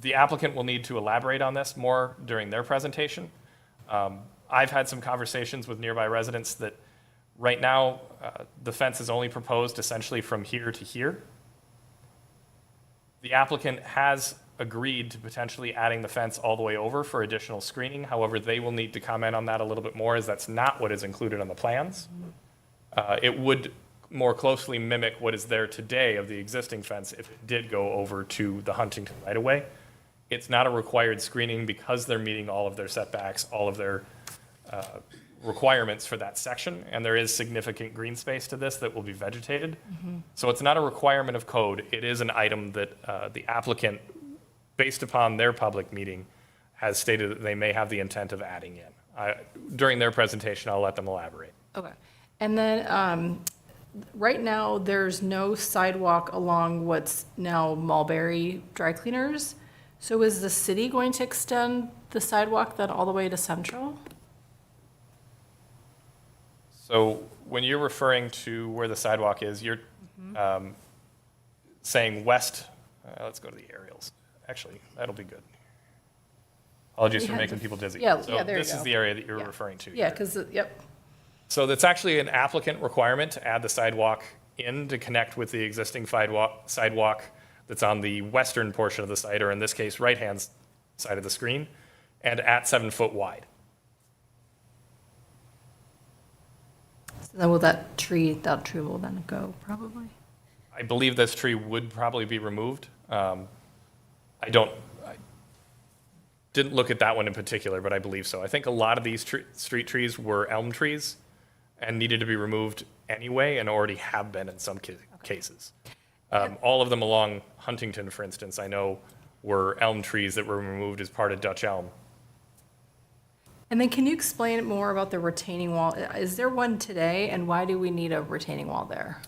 S4: the applicant will need to elaborate on this more during their presentation. I've had some conversations with nearby residents that right now, the fence is only proposed essentially from here to here. The applicant has agreed to potentially adding the fence all the way over for additional screening. However, they will need to comment on that a little bit more, as that's not what is included on the plans. It would more closely mimic what is there today of the existing fence if it did go over to the Huntington right-of-way. It's not a required screening because they're meeting all of their setbacks, all of their requirements for that section, and there is significant green space to this that will be vegetated. So it's not a requirement of code. It is an item that the applicant, based upon their public meeting, has stated that they may have the intent of adding in. During their presentation, I'll let them elaborate.
S6: Okay, and then, right now, there's no sidewalk along what's now Mulberry Dry Cleaners. So is the city going to extend the sidewalk then all the way to Central?
S4: So when you're referring to where the sidewalk is, you're saying west. Let's go to the aerials. Actually, that'll be good. Apologies
S6: We
S4: for
S6: had
S4: making
S6: the-
S4: people dizzy.
S6: Yeah,
S4: So
S6: yeah, there you
S4: this is
S6: go.
S4: the area that you're
S6: Yeah.
S4: referring to.
S6: Yeah, because, yep,
S4: So that's actually an applicant requirement to add the sidewalk in to connect with the existing sidewalk that's on the western portion of the site, or in this case, right-hand side of the screen, and at 7 foot wide.
S6: so then will that tree will then go probably?
S4: I believe this tree would probably be removed. I didn't look at that one in particular, but I believe so. I think a lot of these street trees were elm trees and needed to be removed anyway, and already have been in some cases. All of them along Huntington, for instance, I know were elm trees that were removed as part of Dutch elm.
S6: And then can you explain more about the retaining wall? Is there one today, and why do we need a retaining wall there?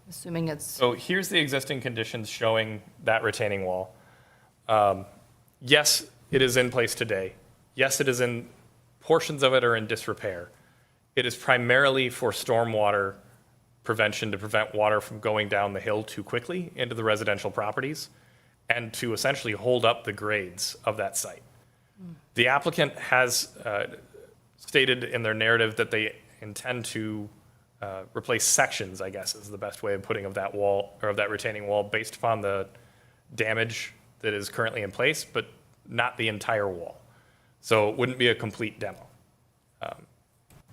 S6: Assuming it's,
S4: So here's the existing conditions showing that retaining wall. Yes, it is in place today. Yes, it is in, portions of it are in disrepair. It is primarily for stormwater prevention, to prevent water from going down the hill too quickly into the residential properties, and to essentially hold up the grades of that site. The applicant has stated in their narrative that they intend to replace sections, I guess is the best way of putting of that wall, or of that retaining wall, based upon the damage that is currently in place, but not the entire wall. So it wouldn't be a complete demo.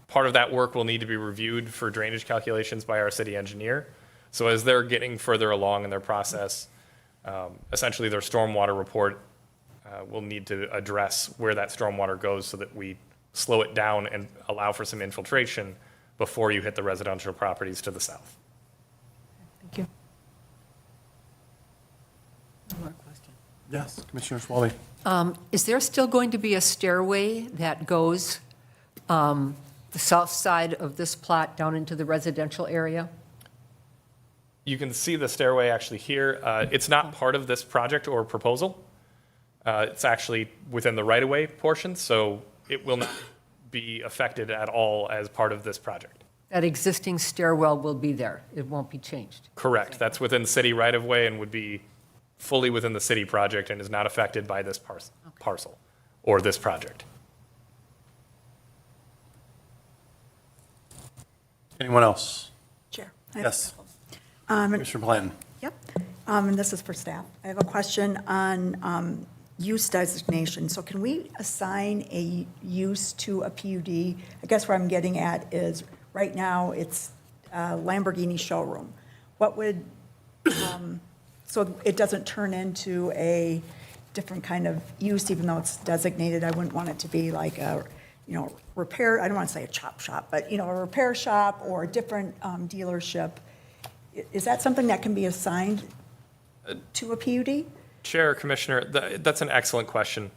S4: Part of that work will need to be reviewed for drainage calculations by our city engineer. So as they're getting further along in their process, essentially their stormwater report will need to address where that stormwater goes so that we slow it down and allow for some infiltration before you hit the residential properties to the south.
S6: thank you.
S1: Yes, Commissioner Schwalbe.
S2: Is there still going to be a stairway that goes the south side of this plot down into the residential area?
S4: You can see the stairway actually here. It's not part of this project or proposal. It's actually within the right-of-way portion, so it will not be affected at all as part of this project.
S2: That existing stairwell will be there. It won't be changed.
S4: Correct. That's within city right-of-way and would be fully within the city project and is not affected by this parcel or this project.
S1: Anyone else?
S7: Chair. I have a
S1: Yes.
S7: couple.
S1: Commissioner Blanton.
S7: Yep, and this is for staff. I have a question on use designation. So can we assign a use to a PUD? I guess where I'm getting at is, right now, it's a Lamborghini showroom. What would, so it doesn't turn into a different kind of use, even though it's designated? I wouldn't want it to be like a, repair, I don't want to say a chop shop, but, a repair shop or a different dealership. Is that something that can be assigned to a PUD?
S4: Chair, Commissioner, that's an excellent question.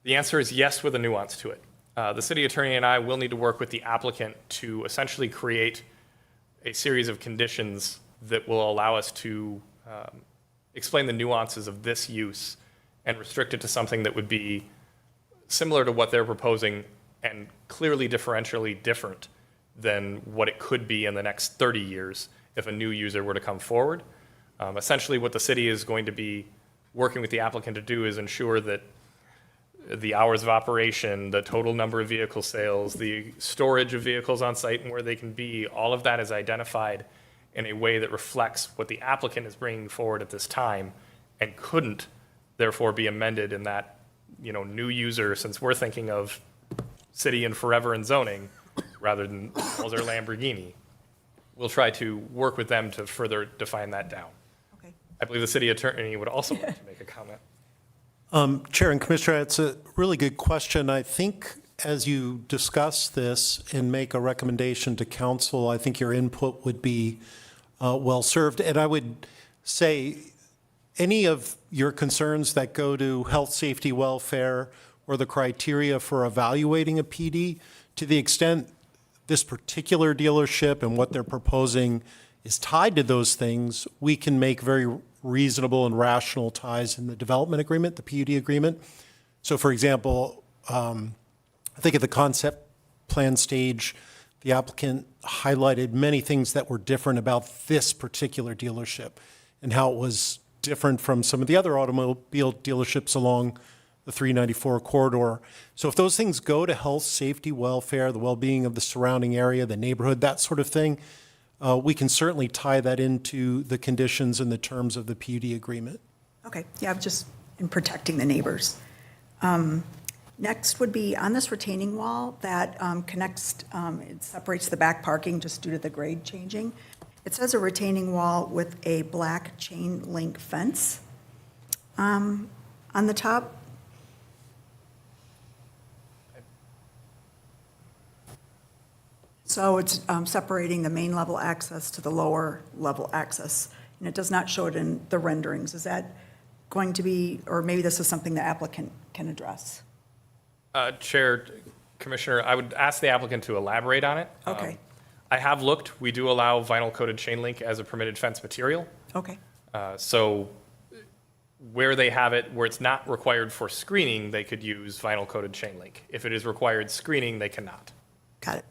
S4: The answer is yes, with a nuance to it. The city attorney and I will need to work with the applicant to essentially create a series of conditions that will allow us to explain the nuances of this use and restrict it to something that would be similar to what they're proposing and clearly differentially different than what it could be in the next 30 years if a new user were to come forward. Essentially, what the city is going to be working with the applicant to do is ensure that the hours of operation, the total number of vehicle sales, the storage of vehicles on site and where they can be, all of that is identified in a way that reflects what the applicant is bringing forward at this time and couldn't therefore be amended in that, new user, since we're thinking of city and forever and zoning rather than Walser Lamborghini. We'll try to work with them to further define that down.
S7: Okay.
S4: I believe the city attorney would also like to make a comment.
S8: Chair and Commissioner, it's a really good question. I think as you discuss this and make a recommendation to council, I think your input would be well served. And I would say any of your concerns that go to health, safety, welfare, or the criteria for evaluating a PD, to the extent this particular dealership and what they're proposing is tied to those things, we can make very reasonable and rational ties in the development agreement, the PUD agreement. So for example, I think at the concept plan stage, the applicant highlighted many things that were different about this particular dealership and how it was different from some of the other automobile dealerships along the 394 corridor. So if those things go to health, safety, welfare, the well-being of the surrounding area, the neighborhood, that sort of thing, we can certainly tie that into the conditions and the terms of the PUD agreement.
S7: Okay, yeah, just in protecting the neighbors. Next would be on this retaining wall that connects, it separates the back parking just due to the grade changing. It says a retaining wall with a black chain link fence on the top. So it's separating the main level access to the lower level access, and it does not show it in the renderings. Is that going to be, or maybe this is something the applicant can address?
S4: Chair, Commissioner, I would ask the applicant to elaborate on it.
S7: Okay.
S4: I have looked. We do allow vinyl coated chain link as a permitted fence material.
S7: Okay,
S4: So where they have it, where it's not required for screening, they could use vinyl coated chain link. If it is required screening, they cannot.
S7: got it.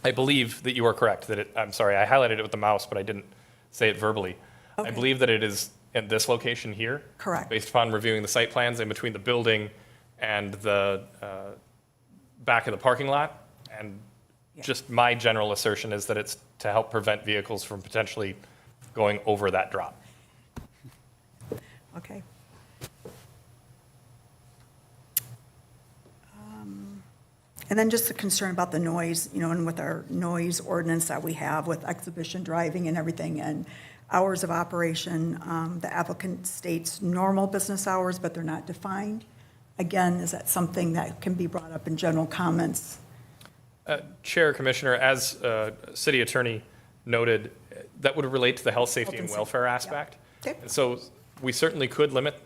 S4: I believe that you are correct, that it, I'm sorry, I highlighted it with the mouse, but I didn't say it verbally. I
S7: Okay.
S4: believe that it is in this location here.
S7: Correct.
S4: Based upon reviewing the site plans in between the building and the back of the parking lot. And
S7: Yeah.
S4: just my general assertion is that it's to help prevent vehicles from potentially going over that drop.
S7: Okay. And then just the concern about the noise, and with our noise ordinance that we have with exhibition driving and everything, and hours of operation, the applicant states normal business hours, but they're not defined. Again, is that something that can be brought up in general comments?
S4: Chair, Commissioner, as City Attorney noted, that would relate to the health, safety,
S7: Health
S4: and
S7: and
S4: welfare
S7: safety,
S4: aspect.
S7: yeah. Okay.
S4: And so we certainly could limit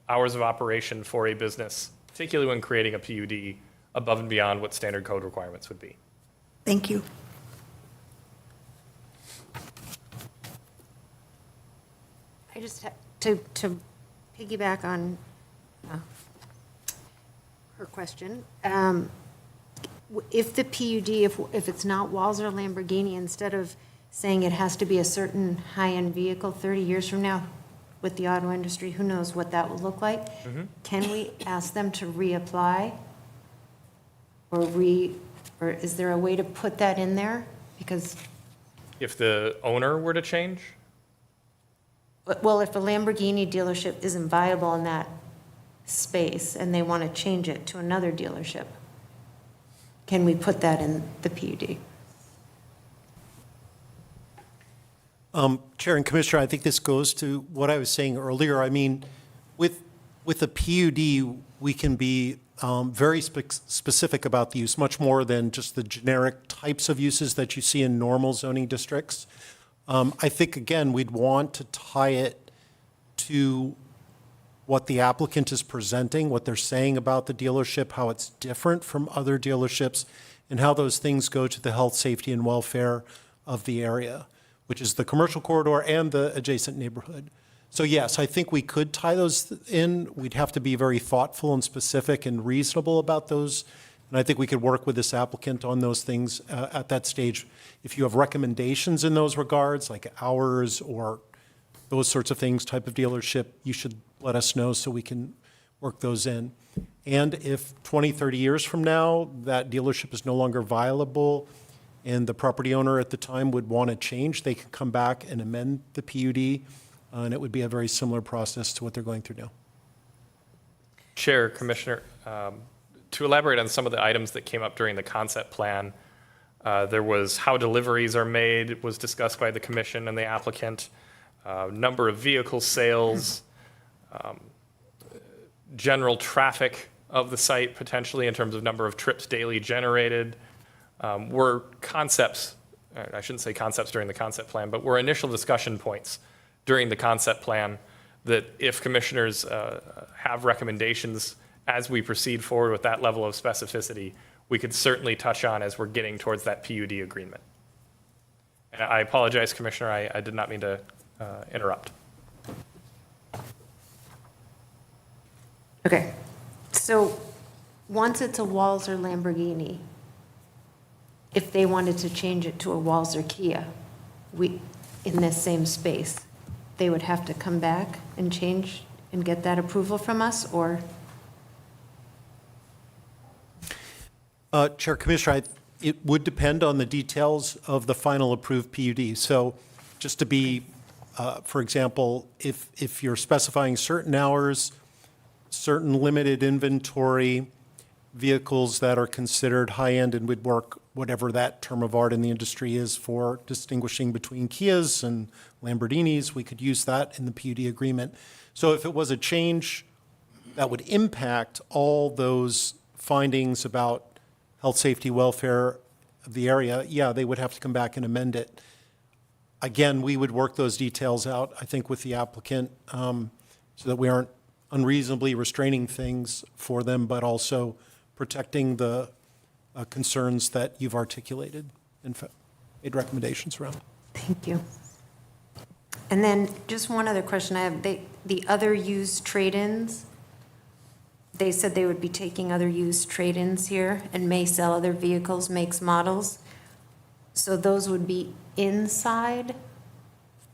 S4: hours of operation for a business, particularly when creating a PUD, above and beyond what standard code requirements would be.
S7: Thank you.
S5: I just have to piggyback on her question. If the PUD, if it's not Walser Lamborghini, instead of saying it has to be a certain high-end vehicle 30 years from now with the auto industry, who knows what that will look like? Can we ask them to reapply? Or is there a way to put that in there? Because,
S4: If the owner were to change,
S5: well, if a Lamborghini dealership isn't viable in that space and they want to change it to another dealership, can we put that in the PUD?
S8: Chair and Commissioner, I think this goes to what I was saying earlier. I mean, with a PUD, we can be very specific about the use, much more than just the generic types of uses that you see in normal zoning districts. I think, again, we'd want to tie it to what the applicant is presenting, what they're saying about the dealership, how it's different from other dealerships, and how those things go to the health, safety, and welfare of the area, which is the commercial corridor and the adjacent neighborhood. So yes, I think we could tie those in. We'd have to be very thoughtful and specific and reasonable about those. And I think we could work with this applicant on those things at that stage. If you have recommendations in those regards, like hours or those sorts of things, type of dealership, you should let us know so we can work those in. And if 20, 30 years from now, that dealership is no longer viable and the property owner at the time would want to change, they can come back and amend the PUD, and it would be a very similar process to what they're going through now.
S4: Chair, Commissioner, to elaborate on some of the items that came up during the concept plan, there was how deliveries are made was discussed by the commission and the applicant, number of vehicle sales, general traffic of the site potentially in terms of number of trips daily generated, were concepts, I shouldn't say concepts during the concept plan, but were initial discussion points during the concept plan that if commissioners have recommendations as we proceed forward with that level of specificity, we could certainly touch on as we're getting towards that PUD agreement. And I apologize, Commissioner, I did not mean to interrupt.
S5: Okay, so once it's a Walser Lamborghini, if they wanted to change it to a Walser Kia, in this same space, they would have to come back and change and get that approval from us, or?
S8: Chair, Commissioner, it would depend on the details of the final approved PUD. So just to be, for example, if you're specifying certain hours, certain limited inventory, vehicles that are considered high-end and would work, whatever that term of art in the industry is for distinguishing between Kias and Lamborghinis, we could use that in the PUD agreement. So if it was a change that would impact all those findings about health, safety, welfare of the area, yeah, they would have to come back and amend it. Again, we would work those details out, I think, with the applicant so that we aren't unreasonably restraining things for them, but also protecting the concerns that you've articulated and made recommendations around.
S5: Thank you. And then just one other question I have, the other used trade-ins, they said they would be taking other used trade-ins here and may sell other vehicles, makes, models. So those would be inside?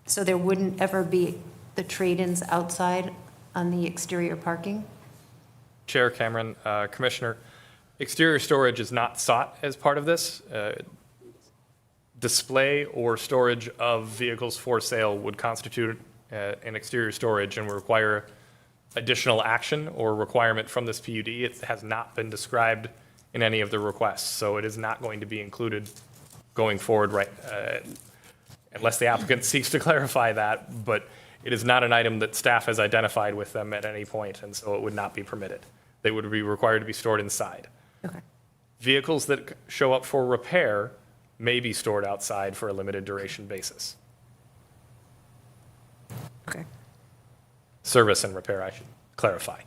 S5: So there wouldn't ever be the trade-ins outside on the exterior parking?
S4: Chair Cameron, Commissioner, exterior storage is not sought as part of this. Display or storage of vehicles for sale would constitute an exterior storage and would require additional action or requirement from this PUD. It has not been described in any of the requests, so it is not going to be included going forward, right, unless the applicant seeks to clarify that, but it is not an item that staff has identified with them at any point, and so it would not be permitted. They would be required to be stored inside.
S5: Okay.
S4: Vehicles that show up for repair may be stored outside for a limited duration basis.
S5: Okay.
S4: Service and repair, I should clarify.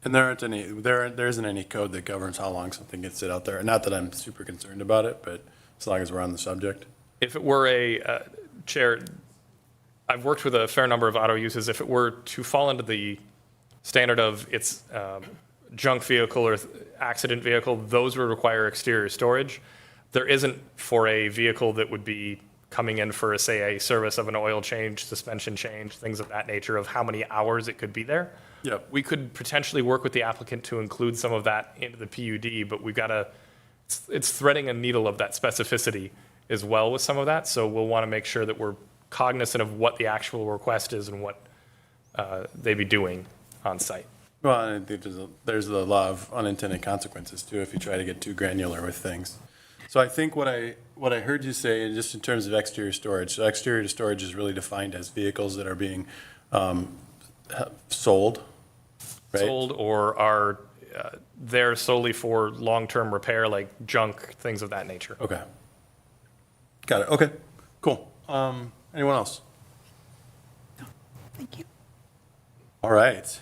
S1: And there isn't any code that governs how long something gets sit out there. Not that I'm super concerned about it, but as long as we're on the subject.
S4: If it were a, Chair, I've worked with a fair number of auto uses. If it were to fall into the standard of its junk vehicle or accident vehicle, those would require exterior storage. There isn't for a vehicle that would be coming in for, say, a service of an oil change, suspension change, things of that nature, of how many hours it could be there.
S1: Yep.
S4: We could potentially work with the applicant to include some of that into the PUD, but we've got to, it's threading a needle of that specificity as well with some of that. So we'll want to make sure that we're cognizant of what the actual request is and what they be doing on site.
S1: Well, and I think there's the law of unintended consequences too, if you try to get too granular with things. So I think what I heard you say, just in terms of exterior storage, so exterior storage is really defined as vehicles that are being sold Right.
S4: sold or are there solely for long-term repair, like junk, things of that nature.
S1: Okay. Got it. Okay, cool. Anyone else?
S7: Thank you.
S1: All right.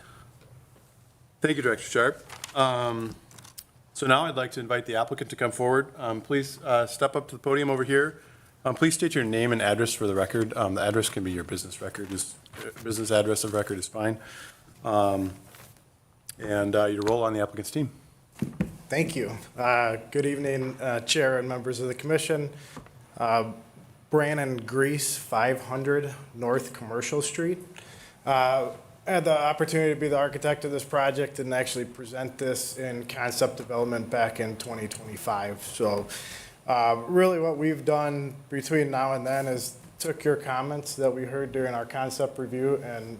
S1: Thank you, Director Sharp. So now I'd like to invite the applicant to come forward. Please step up to the podium over here. Please state your name and address for the record. The address can be your business record, business address of record is fine. And your role on the applicant's team.
S9: Thank you. Good evening, Chair and members of the commission. Brannon Grease, 500 North Commercial Street. I had the opportunity to be the architect of this project and actually present this in concept development back in 2025. So really what we've done between now and then is took your comments that we heard during our concept review and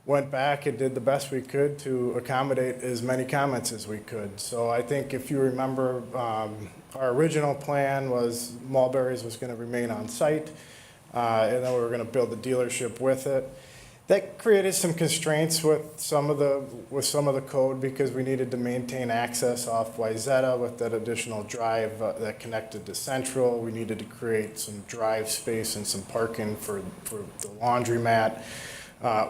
S9: went back and did the best we could to accommodate as many comments as we could. So I think if you remember, our original plan was Mulberry's was going to remain on site, and then we were going to build a dealership with it. That created some constraints with some of the code because we needed to maintain access off Wayzata with that additional drive that connected to Central. We needed to create some drive space and some parking for the laundromat.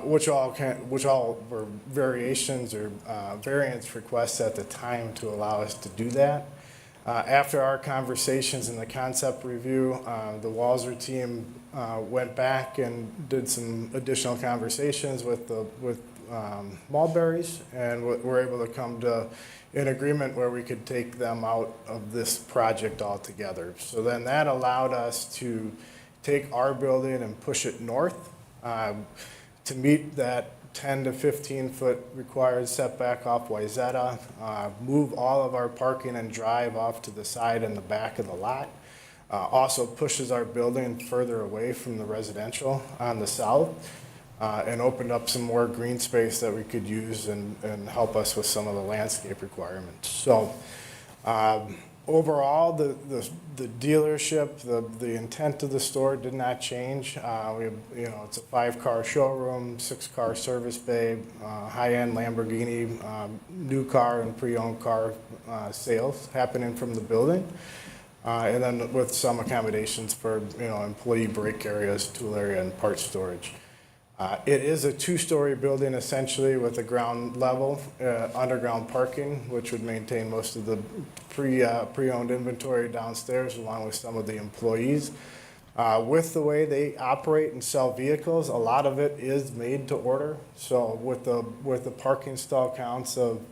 S9: Which all were variations or variance requests at the time to allow us to do that. After our conversations in the concept review, the Walser team went back and did some additional conversations with Mulberry's, and were able to come to an agreement where we could take them out of this project altogether. So then that allowed us to take our building and push it north. To meet that 10 to 15 foot required setback off Wayzata, move all of our parking and drive off to the side and the back of the lot. Also pushes our building further away from the residential on the south, and opened up some more green space that we could use and help us with some of the landscape requirements. So overall, the dealership, the intent of the store did not change. It's a 5-car showroom, 6-car service bay, high-end Lamborghini, new car and pre-owned car sales happening from the building. And then with some accommodations for, employee break areas, tool area, and part storage. It is a 2-story building essentially with a ground level, underground parking, which would maintain most of the pre-owned inventory downstairs along with some of the employees. With the way they operate and sell vehicles, a lot of it is made to order. So with the parking stall counts of,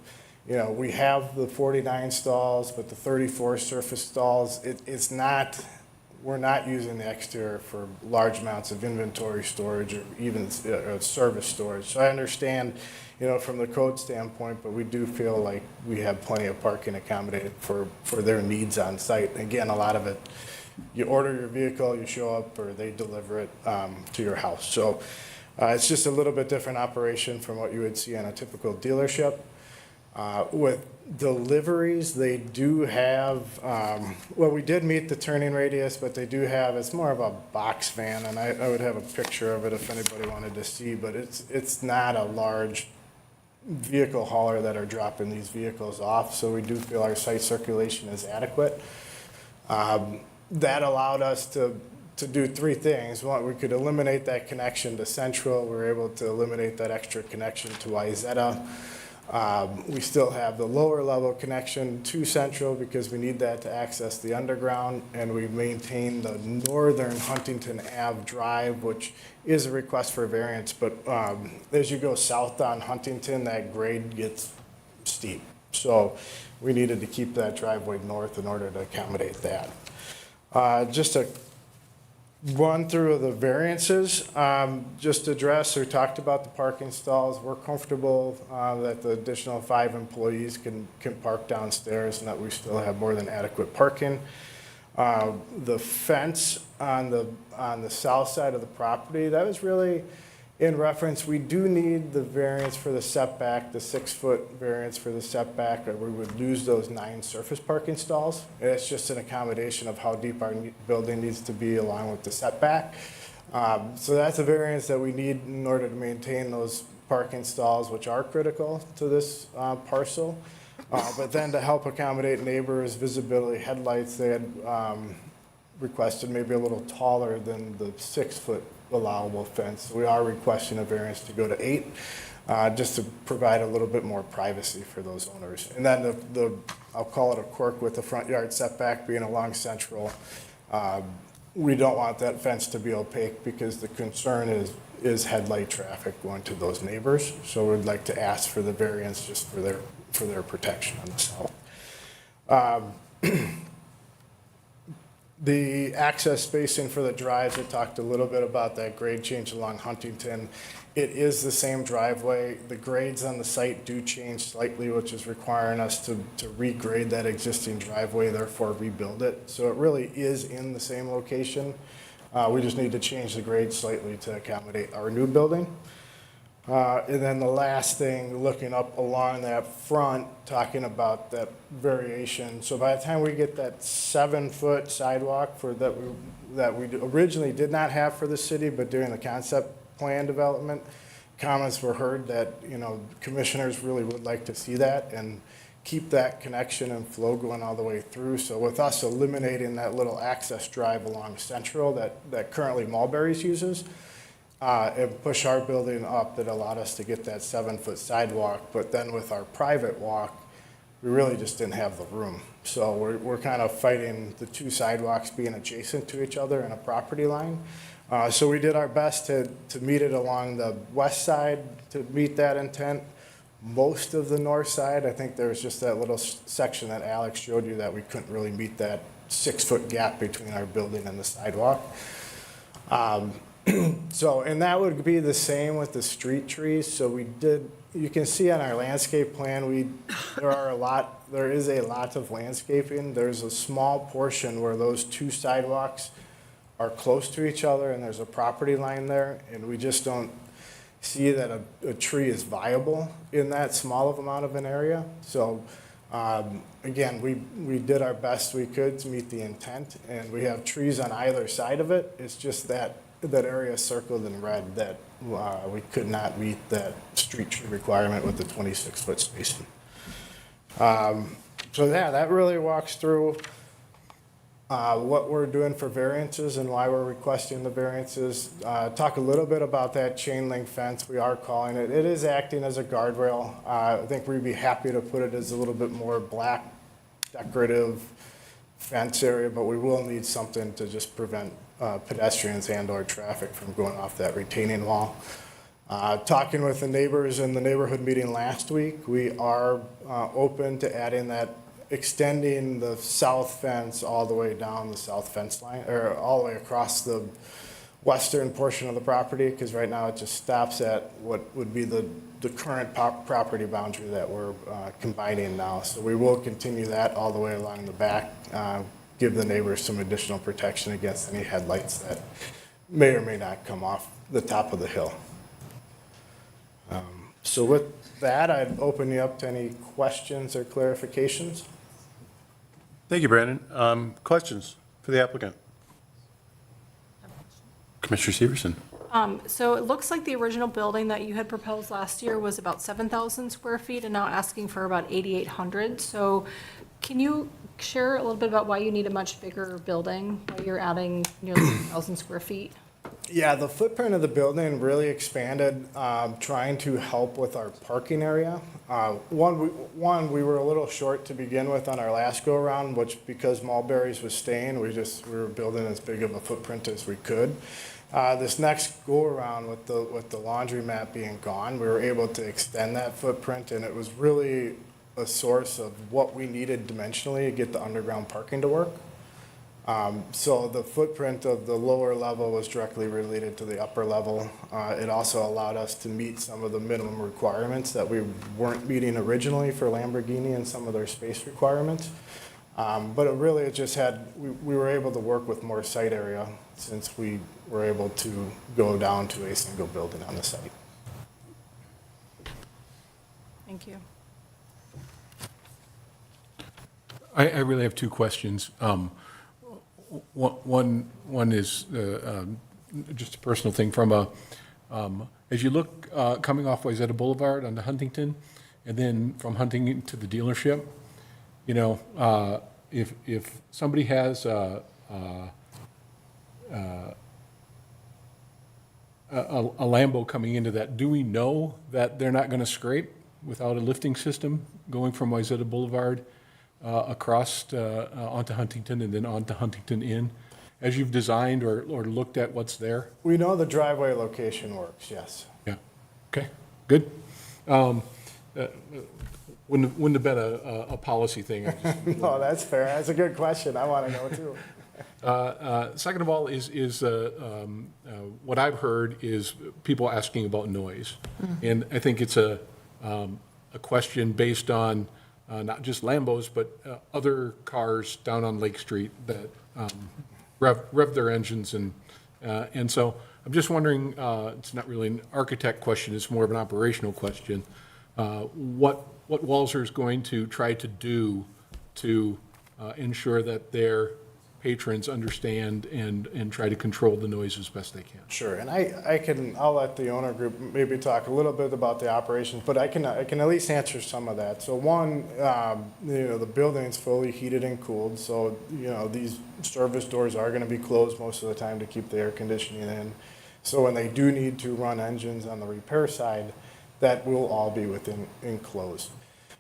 S9: we have the 49 stalls, but the 34 surface stalls, we're not using the exterior for large amounts of inventory storage or even service storage. So I understand, from the code standpoint, but we do feel like we have plenty of parking accommodated for their needs on site. Again, a lot of it, you order your vehicle, you show up, or they deliver it to your house. So it's just a little bit different operation from what you would see on a typical dealership. With deliveries, they do have, we did meet the turning radius, but they do have, it's more of a box van, and I would have a picture of it if anybody wanted to see, but it's not a large vehicle hauler that are dropping these vehicles off, so we do feel our site circulation is adequate. That allowed us to do 3 things. One, we could eliminate that connection to Central. We were able to eliminate that extra connection to Wayzata. We still have the lower level connection to Central because we need that to access the underground, and we maintain the northern Huntington Ave drive, which is a request for variance, but as you go south on Huntington, that grade gets steep. So we needed to keep that driveway north in order to accommodate that. Just a run through of the variances, just addressed or talked about the parking stalls. We're comfortable that the additional 5 employees can park downstairs and that we still have more than adequate parking. The fence on the south side of the property, that was really in reference, we do need the variance for the setback, the 6-foot variance for the setback, or we would lose those 9 surface parking stalls. And it's just an accommodation of how deep our building needs to be along with the setback. So that's a variance that we need in order to maintain those parking stalls, which are critical to this parcel. But then to help accommodate neighbors, visibility, headlights, they had requested maybe a little taller than the 6-foot allowable fence. We are requesting a variance to go to 8, just to provide a little bit more privacy for those owners. And then I'll call it a quirk with the front yard setback being along Central. We don't want that fence to be opaque because the concern is headlight traffic going to those neighbors. So we'd like to ask for the variance just for their protection on the south. The access spacing for the drives, we talked a little bit about that grade change along Huntington. It is the same driveway. The grades on the site do change slightly, which is requiring us to regrade that existing driveway, therefore rebuild it. So it really is in the same location. We just need to change the grade slightly to accommodate our new building. And then the last thing, looking up along that front, talking about that variation. So by the time we get that 7-foot sidewalk that we originally did not have for the city, but during the concept plan development, comments were heard that, commissioners really would like to see that and keep that connection and flow going all the way through. So with us eliminating that little access drive along Central that currently Mulberry's uses, and push our building up, that allowed us to get that 7-foot sidewalk. But then with our private walk, we really just didn't have the room. So we're kind of fighting the two sidewalks being adjacent to each other in a property line. So we did our best to meet it along the west side to meet that intent. Most of the north side, I think there was just that little section that Alex showed you that we couldn't really meet that 6-foot gap between our building and the sidewalk. So, and that would be the same with the street trees. So you can see on our landscape plan, there is a lot of landscaping. There's a small portion where those two sidewalks are close to each other and there's a property line there, and we just don't see that a tree is viable in that small of amount of an area. So, again, we did our best we could to meet the intent, and we have trees on either side of it. It's just that area circled in red that we could not meet that street tree requirement with the 26-foot spacing. So yeah, that really walks through what we're doing for variances and why we're requesting the variances. Talk a little bit about that chain link fence. We are calling it. It is acting as a guardrail. I think we'd be happy to put it as a little bit more black decorative fence area, but we will need something to just prevent pedestrians and/or traffic from going off that retaining wall. Talking with the neighbors in the neighborhood meeting last week, we are open to adding that, extending the south fence all the way down the south fence line, or all the way across the western portion of the property, because right now it just stops at what would be the current property boundary that we're combining now. So we will continue that all the way along the back, give the neighbors some additional protection against any headlights that may or may not come off the top of the hill. So with that, I'd open you up to any questions or clarifications.
S1: Thank you, Brandon. Questions for the applicant? Commissioner Severson.
S6: So it looks like the original building that you had proposed last year was about 7,000 square feet and now asking for about 8,800. So can you share a little bit about why you need a much bigger building, why you're adding nearly 1,000 square feet?
S9: Yeah, the footprint of the building really expanded, trying to help with our parking area. One, we were a little short to begin with on our last go-around, which because Mulberry's was staying, we were building as big of a footprint as we could. This next go-around with the laundromat being gone, we were able to extend that footprint, and it was really a source of what we needed dimensionally to get the underground parking to work. So the footprint of the lower level was directly related to the upper level. It also allowed us to meet some of the minimum requirements that we weren't meeting originally for Lamborghini and some of their space requirements. But it just had, we were able to work with more site area since we were able to go down to a single building on the site.
S6: Thank you.
S10: I really have two questions. One is just a personal thing. From As you look, coming off Wayzata Boulevard onto Huntington, and then from Huntington to the dealership, you know, if somebody has a Lambo coming into that, do we know that they're not going to scrape without a lifting system going from Wayzata Boulevard across onto Huntington and then onto Huntington Inn, as you've designed or looked at what's there?
S9: We know the driveway location works, yes.
S10: Yeah. Okay, good. Wouldn't have been a policy thing.
S9: No, that's fair. That's a good question. I want to know too.
S10: Second of all, is what I've heard is people asking about noise. And I think it's a question based on not just Lambos, but other cars down on Lake Street that rev their engines. And so I'm just wondering, it's not really an architect question, it's more of an operational question. What Walser is going to try to do to ensure that their patrons understand and try to control the noise as best they can.
S9: Sure, and I'll let the owner group maybe talk a little bit about the operations, but I can at least answer some of that. So one, you know, the building's fully heated and cooled, so, you know, these service doors are gonna be closed most of the time to keep the air conditioning in. So when they do need to run engines on the repair side, that will all be enclosed.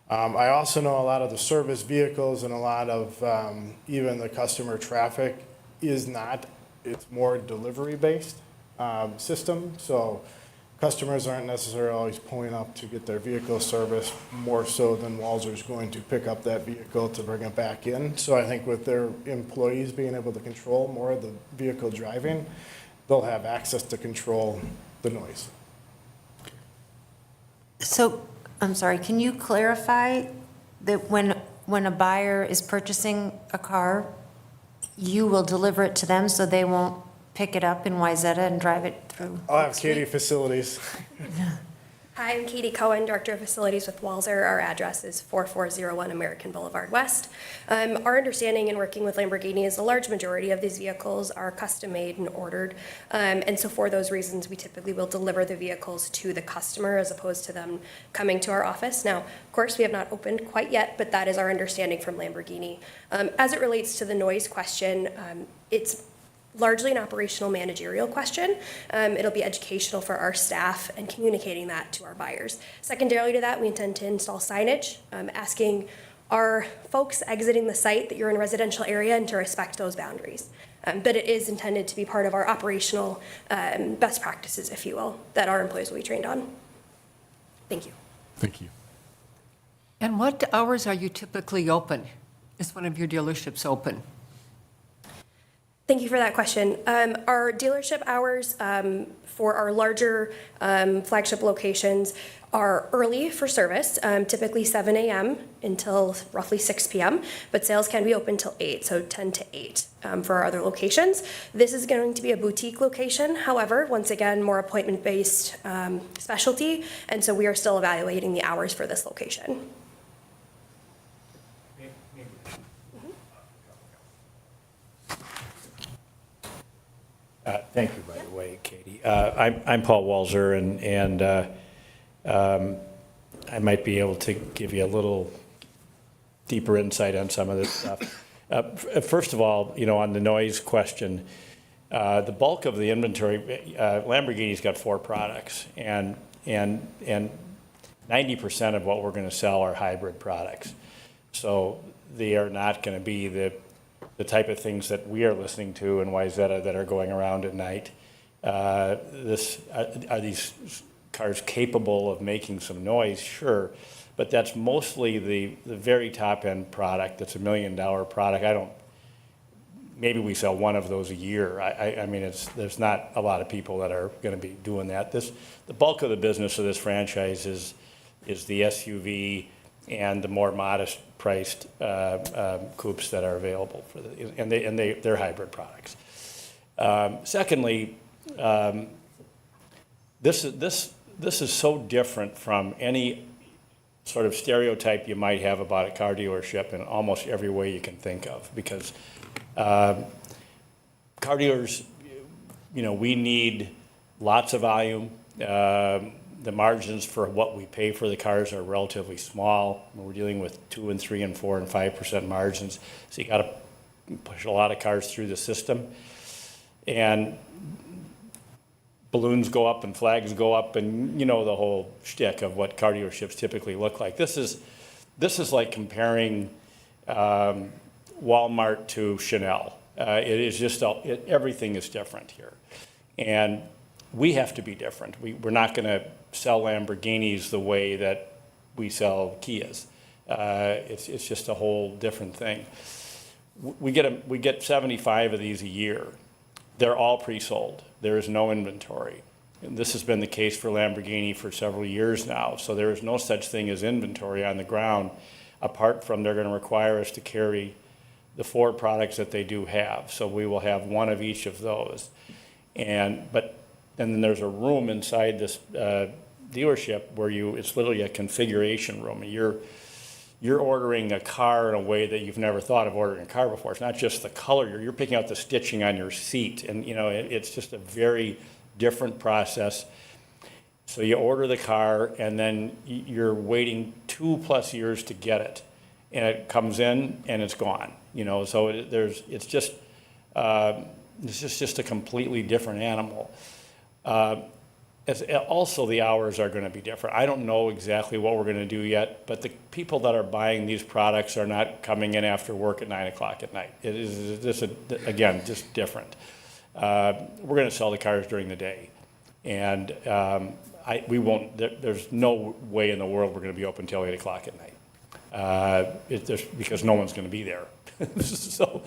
S9: I also know a lot of the service vehicles and a lot of even the customer traffic is not, it's more delivery-based system. So customers aren't necessarily always pulling up to get their vehicle serviced, more so than Walser's going to pick up that vehicle to bring it back in. So I think with their employees being able to control more of the vehicle driving, they'll have access to control the noise.
S5: So, I'm sorry, can you clarify that when a buyer is purchasing a car, you will deliver it to them so they won't pick it up in Wayzata and drive it through?
S9: I'll have Katie Facilities.
S11: Hi, I'm Katie Cohen, Director of Facilities with Walser. Our address is 4401 American Boulevard West. Our understanding in working with Lamborghini is a large majority of these vehicles are custom made and ordered. And so for those reasons, we typically will deliver the vehicles to the customer as opposed to them coming to our office. Now, of course, we have not opened quite yet, but that is our understanding from Lamborghini. As it relates to the noise question, it's largely an operational managerial question. It'll be educational for our staff and communicating that to our buyers. Secondarily to that, we intend to install signage, asking our folks exiting the site that you're in a residential area and to respect those boundaries. But it is intended to be part of our operational best practices, if you will, that our employees will be trained on. Thank you.
S10: Thank you.
S2: And what hours are you typically open? Is one of your dealerships open?
S11: Thank you for that question. Our dealership hours for our larger flagship locations are early for service, typically 7 a.m. until roughly 6 p.m., but sales can be open till 8, so 10 to 8 for our other locations. This is going to be a boutique location, however, once again, more appointment-based specialty, and so we are still evaluating the hours for this location.
S12: Thank you, by the way, Katie. I'm Paul Walser, and I might be able to give you a little deeper insight on some of this stuff. First of all, you know, on the noise question, the bulk of the inventory, Lamborghini's got 4 products, and 90% of what we're going to sell are hybrid products. So they are not going to be the type of things that we are listening to in Wayzata that are going around at night. Are these cars capable of making some noise? Sure, but that's mostly the very top-end product. That's $1 million product. Maybe we sell one of those a year. I mean, there's not a lot of people that are going to be doing that. The bulk of the business of this franchise is the SUV and the more modest priced coupes that are available for they're hybrid products. Secondly, this is so different from any sort of stereotype you might have about a car dealership in almost every way you can think of, because car dealers, you know, we need lots of volume. The margins for what we pay for the cars are relatively small. We're dealing with 2 and 3 and 4 and 5% margins. So you got to push a lot of cars through the system. And balloons go up and flags go up, and you know the whole shtick of what car dealerships typically look like. This is like comparing Walmart to Chanel. It is just, everything is different here. And we have to be different. We're not going to sell Lamborghinis the way that we sell Kias. It's just a whole different thing. We get 75 of these a year. They're all pre-sold. There is no inventory. And this has been the case for Lamborghini for several years now. So there is no such thing as inventory on the ground, apart from they're going to require us to carry the 4 products that they do have. So we will have one of each of those. And then there's a room inside this dealership where it's literally a configuration room. You're ordering a car in a way that you've never thought of ordering a car before. It's not just the color. You're picking out the stitching on your seat. And, it's just a very different process. So you order the car, and then you're waiting 2+ years to get it. And it comes in, and it's gone. So it's just a completely different animal. Also, the hours are going to be different. I don't know exactly what we're going to do yet, but the people that are buying these products are not coming in after work at 9 o'clock at night. It is just, again, just different. We're going to sell the cars during the day, and we won't. There's no way in the world we're going to be open till 8 o'clock at night, because no one's going to be there. So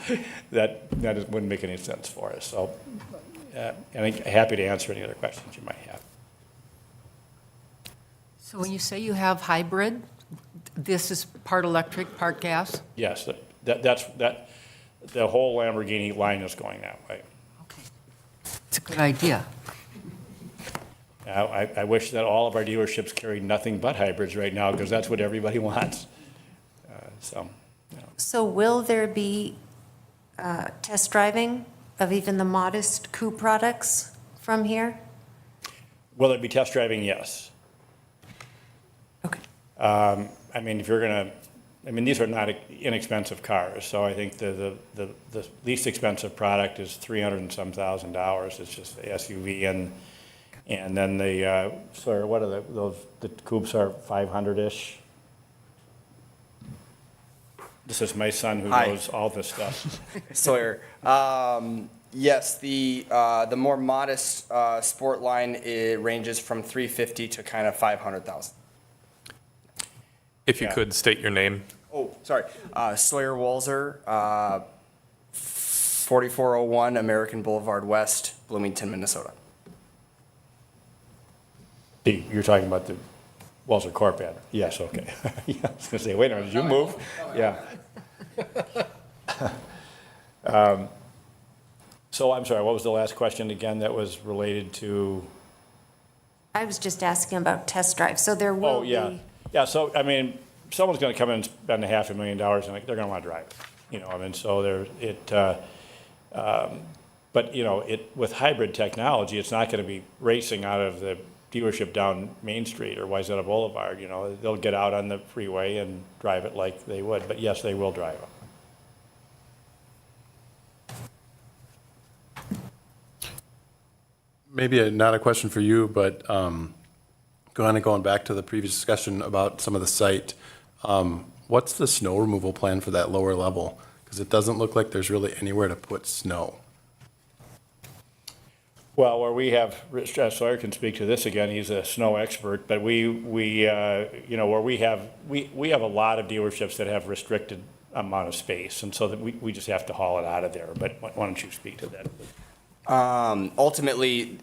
S12: that wouldn't make any sense for us. So. And I'm happy to answer any other questions you might have.
S2: So when you say you have hybrid, this is part electric, part gas?
S12: Yes, that's the whole Lamborghini line is going that way.
S2: Okay. It's a good idea.
S12: I wish that all of our dealerships carried nothing but hybrids right now, because that's what everybody wants.
S5: So will there be test driving of even the modest coupe products from here?
S12: Will it be test driving? Yes.
S5: Okay.
S12: These are not inexpensive cars, so I think the least expensive product is $300 and some thousand. It's just the SUV, and then the what are the coupes are 500-ish. This is my son who knows all this stuff.
S13: Sawyer. Yes, the more modest sport line, it ranges from 350 to kind of 500,000.
S4: If you could state your name.
S13: Oh, sorry. Sawyer Walser, 4401 American Boulevard West, Bloomington, Minnesota.
S12: You're talking about the Walser Corp ad? Yes, okay. Yeah, I was going to say, wait a minute, did you move? Yeah. So I'm sorry, what was the last question again that was related to?
S5: I was just asking about test drive. So there will be.
S12: Yeah, so, someone's going to come in and spend $500,000 and they're going to want to drive it. So but with hybrid technology, it's not going to be racing out of the dealership down Main Street or Wayzata Boulevard. They'll get out on the freeway and drive it like they would. But yes, they will drive it.
S1: Maybe not a question for you, but going back to the previous discussion about some of the site, what's the snow removal plan for that lower level? Because it doesn't look like there's really anywhere to put snow.
S12: Well, where we have, Rich Sawyer can speak to this again, he's a snow expert, but where we have a lot of dealerships that have restricted amount of space, and so that we just have to haul it out of there. But why don't you speak to that?
S13: Ultimately,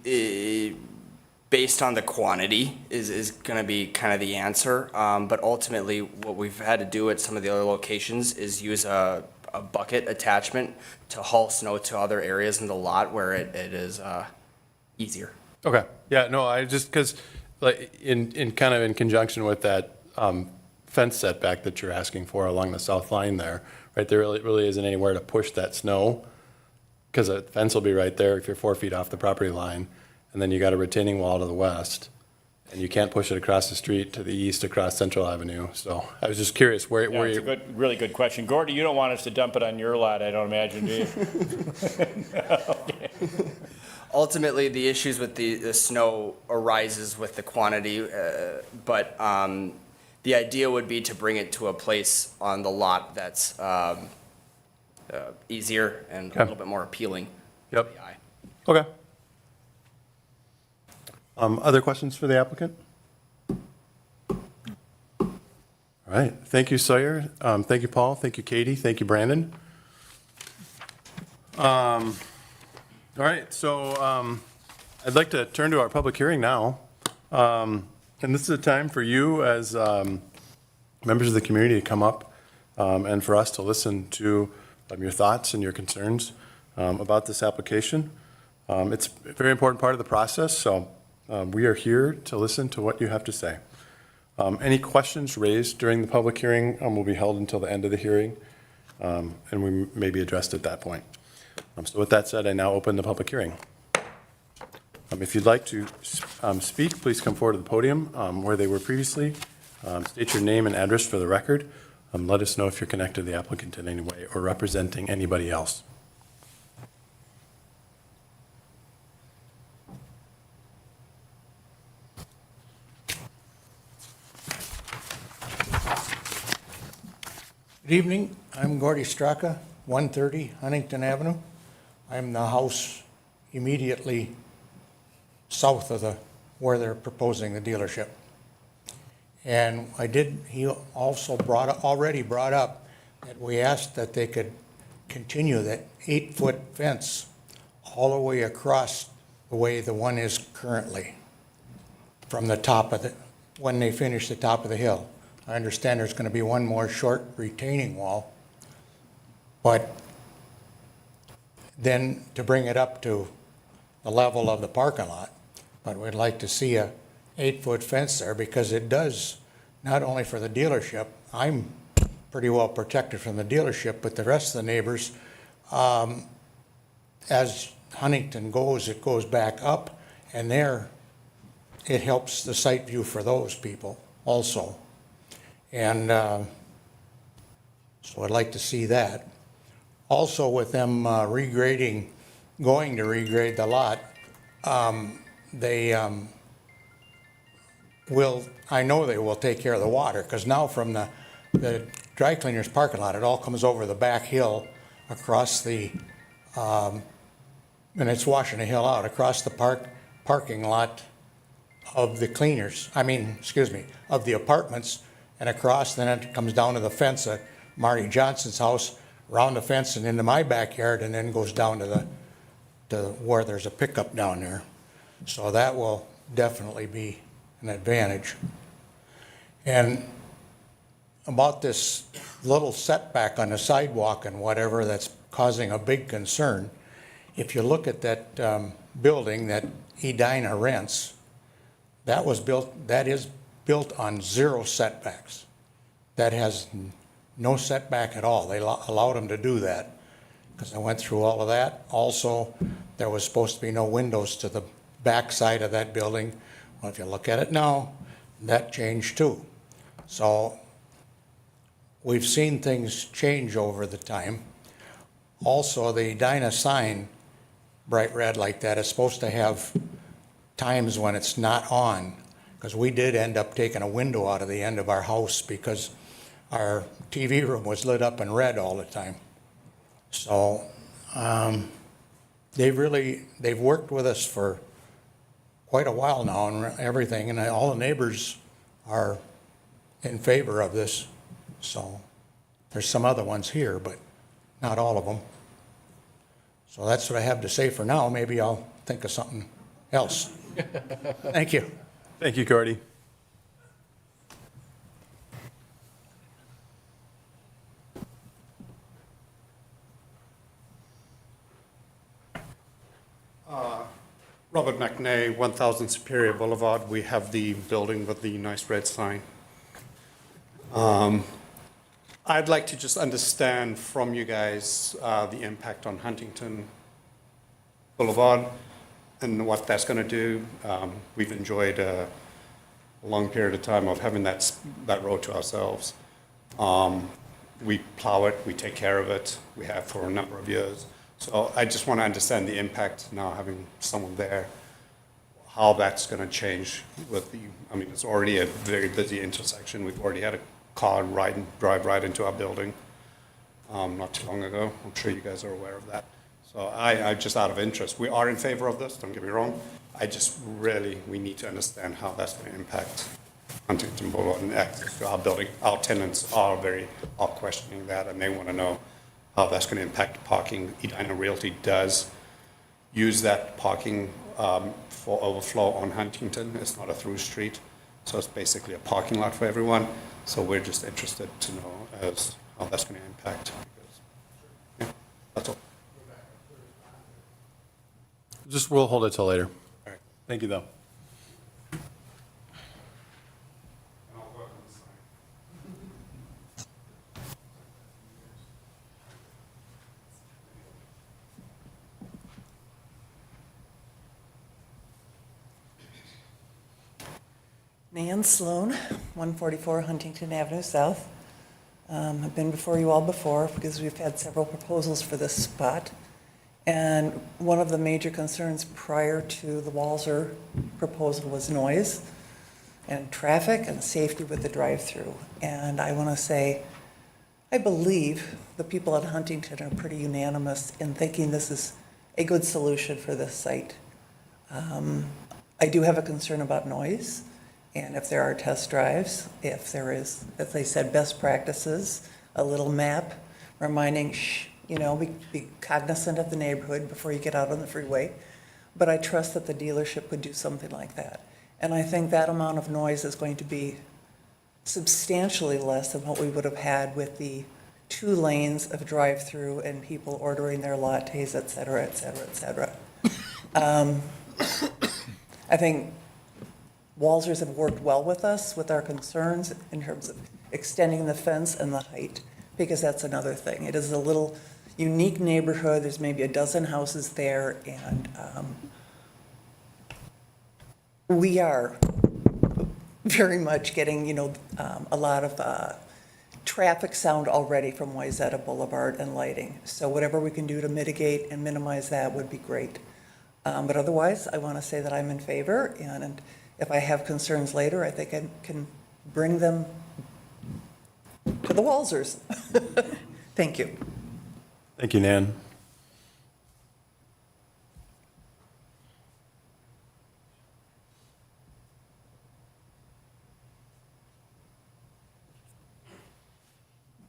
S13: based on the quantity is going to be kind of the answer. But ultimately, what we've had to do at some of the other locations is use a bucket attachment to haul snow to other areas in the lot where it is easier.
S1: Okay. Yeah, no, I just, because in conjunction with that fence setback that you're asking for along the south line there, right, there really isn't anywhere to push that snow, because a fence will be right there if you're 4 feet off the property line. and then you got a retaining wall to the west, and you can't push it across the street to the east across Central Avenue. So I was just curious where
S12: Yeah, it's a
S1: you,
S12: really good question. Gordy, you don't want us to dump it on your lot, I don't imagine, do you?
S13: Ultimately, the issues with the snow arises with the quantity, but the idea would be to bring it to a place on the lot that's easier and a little bit more appealing.
S1: Yep.
S13: to the eye.
S1: Okay. Other questions for the applicant? All right, thank you, Sawyer. Thank you, Paul. Thank you, Katie. Thank you, Brandon. All right, so I'd like to turn to our public hearing now. And this is a time for you as members of the community to come up and for us to listen to your thoughts and your concerns about this application. It's a very important part of the process, so we are here to listen to what you have to say. Any questions raised during the public hearing will be held until the end of the hearing, and we may be addressed at that point. So with that said, I now open the public hearing. If you'd like to speak, please come forward to the podium where they were previously. State your name and address for the record. Let us know if you're connected to the applicant in any way or representing anybody else.
S14: Good evening, I'm Gordy Straka, 130 Huntington Avenue. I'm the house immediately south of where they're proposing the dealership. And he also already brought up that we asked that they could continue that 8-foot fence all the way across the way the one is currently from the top of when they finish the top of the hill. I understand there's going to be one more short retaining wall, but then to bring it up to the level of the parking lot. But we'd like to see a 8-foot fence there because it does, not only for the dealership, I'm pretty well protected from the dealership, but the rest of the neighbors, as Huntington goes, it goes back up, and there it helps the sight view for those people also. And so I'd like to see that. Also with them going to regrade the lot, I know they will take care of the water, because now from the dry cleaners parking lot, it all comes over the back hill across the, and it's washing the hill out across the parking lot of the cleaners, of the apartments, and across, then it comes down to the fence at Marty Johnson's house, around the fence and into my backyard, and then goes down to where there's a pickup down there. So that will definitely be an advantage. And about this little setback on the sidewalk and whatever that's causing a big concern, if you look at that building that Edina rents, that is built on 0 setbacks. That has no setback at all. They allowed them to do that because I went through all of that. Also, there was supposed to be no windows to the back side of that building. Well, if you look at it now, that changed too. So we've seen things change over the time. Also, the Edina sign, bright red like that, is supposed to have times when it's not on, because we did end up taking a window out of the end of our house because our TV room was lit up in red all the time. So they've worked with us for quite a while now and everything, and all the neighbors are in favor of this. So there's some other ones here, but not all of them. So that's what I have to say for now. Maybe I'll think of something else. Thank you.
S1: Thank you, Gordy.
S15: Robert McNay, 1000 Superior Boulevard. We have the building with the nice red sign. I'd like to just understand from you guys the impact on Huntington Boulevard and what that's going to do. We've enjoyed a long period of time of having that road to ourselves. We plow it, we take care of it, we have for a number of years. So I just want to understand the impact now having someone there, how that's going to change with I mean, it's already a very busy intersection. We've already had a car drive right into our building not too long ago. I'm sure you guys are aware of that. So I just out of interest, we are in favor of this, don't get me wrong. I just really, we need to understand how that's going to impact Huntington Boulevard and access to our building. Our tenants are questioning that, and they want to know how that's going to impact parking. Edina Realty does use that parking for overflow on Huntington. It's not a through street, so it's basically a parking lot for everyone. So we're just interested to know how that's going to impact. Yeah, that's all.
S1: We'll hold it till later.
S15: All right.
S1: Thank you, though.
S16: Nan Sloan, 144 Huntington Avenue South. I've been before you all before because we've had several proposals for this spot. And one of the major concerns prior to the Walser proposal was noise and traffic and safety with the drive-through. And I want to say, I believe the people at Huntington are pretty unanimous in thinking this is a good solution for this site. I do have a concern about noise. And if there are test drives, if there is, as they said, best practices, a little map reminding, be cognizant of the neighborhood before you get out on the freeway. But I trust that the dealership would do something like that. And I think that amount of noise is going to be substantially less than what we would have had with the 2 lanes of drive-through and people ordering their lattes, et cetera, et cetera, et cetera. I think Walsers have worked well with us with our concerns in terms of extending the fence and the height, because that's another thing. It is a little unique neighborhood. There's maybe a dozen houses there, and we are very much getting, a lot of traffic sound already from Wayzata Boulevard and lighting. So whatever we can do to mitigate and minimize that would be great. But otherwise, I want to say that I'm in favor, and if I have concerns later, I think I can bring them to the Walsers. Thank you.
S1: Thank you, Nan.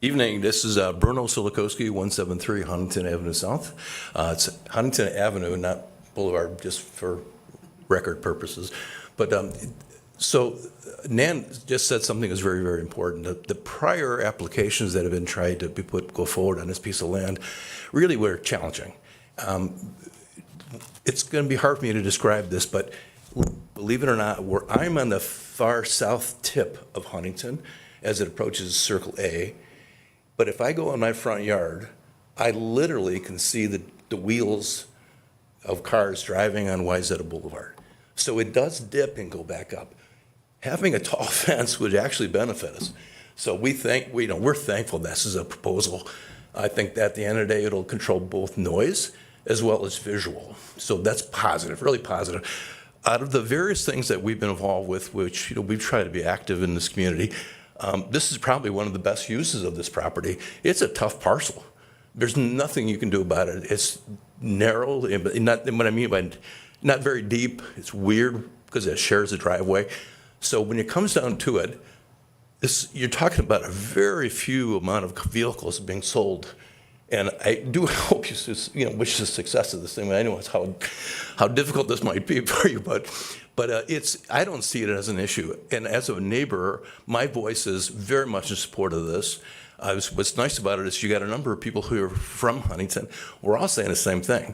S17: Evening, this is Bruno Silikowski, 173 Huntington Avenue South. It's Huntington Avenue, not Boulevard, just for record purposes. But so Nan just said something that's very, very important. The prior applications that have been tried to go forward on this piece of land really were challenging. It's going to be hard for me to describe this, but believe it or not, I'm on the far south tip of Huntington as it approaches Circle A. But if I go in my front yard, I literally can see the wheels of cars driving on Wayzata Boulevard. So it does dip and go back up. Having a tall fence would actually benefit us. So we're thankful this is a proposal. I think that at the end of the day, it'll control both noise as well as visual. So that's positive, really positive. Out of the various things that we've been involved with, which we've tried to be active in this community, this is probably one of the best uses of this property. It's a tough parcel. There's nothing you can do about it. It's narrow, not what I mean by not very deep. It's weird because it shares a driveway. So when it comes down to it, you're talking about a very few amount of vehicles being sold. And I do hope you wish the success of this thing. I know how difficult this might be for you, but I don't see it as an issue. And as a neighbor, my voice is very much in support of this. What's nice about it is you got a number of people who are from Huntington. We're all saying the same thing.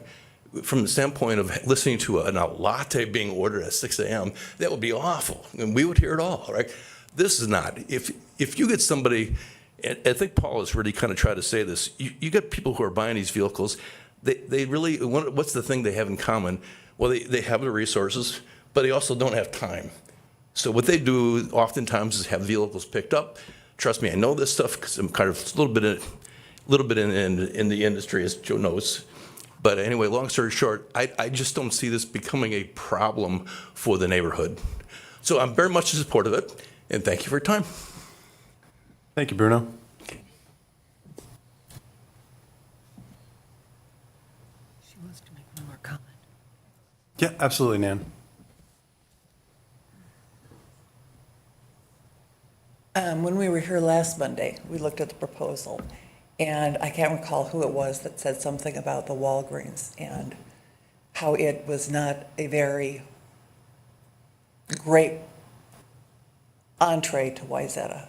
S17: From the standpoint of listening to a latte being ordered at 6 a.m., that would be awful, and we would hear it all, right? This is not. If you get somebody, and I think Paul has really kind of tried to say this, you get people who are buying these vehicles, they really, what's the thing they have in common? Well, they have the resources, but they also don't have time. So what they do oftentimes is have vehicles picked up. Trust me, I know this stuff because I'm kind of a little bit in the industry, as Joe knows. But anyway, long story short, I just don't see this becoming a problem for the neighborhood. So I'm very much in support of it, and thank you for your time.
S1: Thank you, Bruno.
S2: She wants to make one more comment.
S1: Yeah, absolutely, Nan.
S16: When we were here last Monday, we looked at the proposal, and I can't recall who it was that said something about the Walgreens and how it was not a very great entree to Wayzata.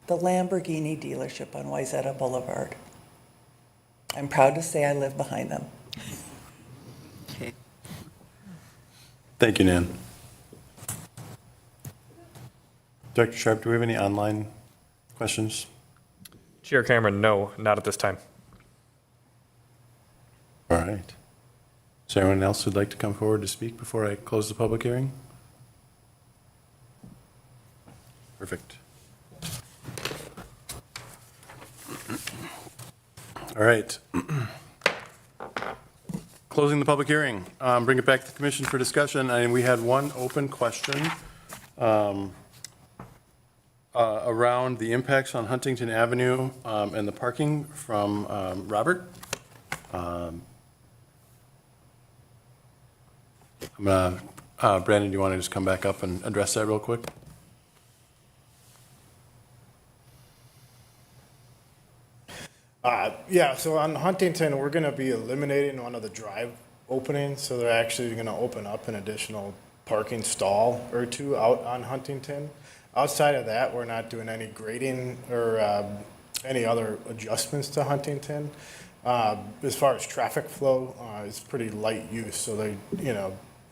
S16: The Lamborghini dealership on Wayzata Boulevard. I'm proud to say I live behind them.
S2: Okay.
S1: Thank you, Nan. Dr. Sharp, do we have any online questions?
S4: Chair Cameron, no, not at this time.
S1: All right. Is there anyone else who'd like to come forward to speak before I close the public hearing? Perfect. All right. Closing the public hearing. Bring it back to the commission for discussion. And we had one open question around the impacts on Huntington Avenue and the parking from Robert. Brandon, do you want to just come back up and address that real quick?
S9: Yeah, so on Huntington, we're going to be eliminating one of the drive openings, so they're actually going to open up an additional parking stall or two out on Huntington. Outside of that, we're not doing any grading or any other adjustments to Huntington. As far as traffic flow, it's pretty light use, so they,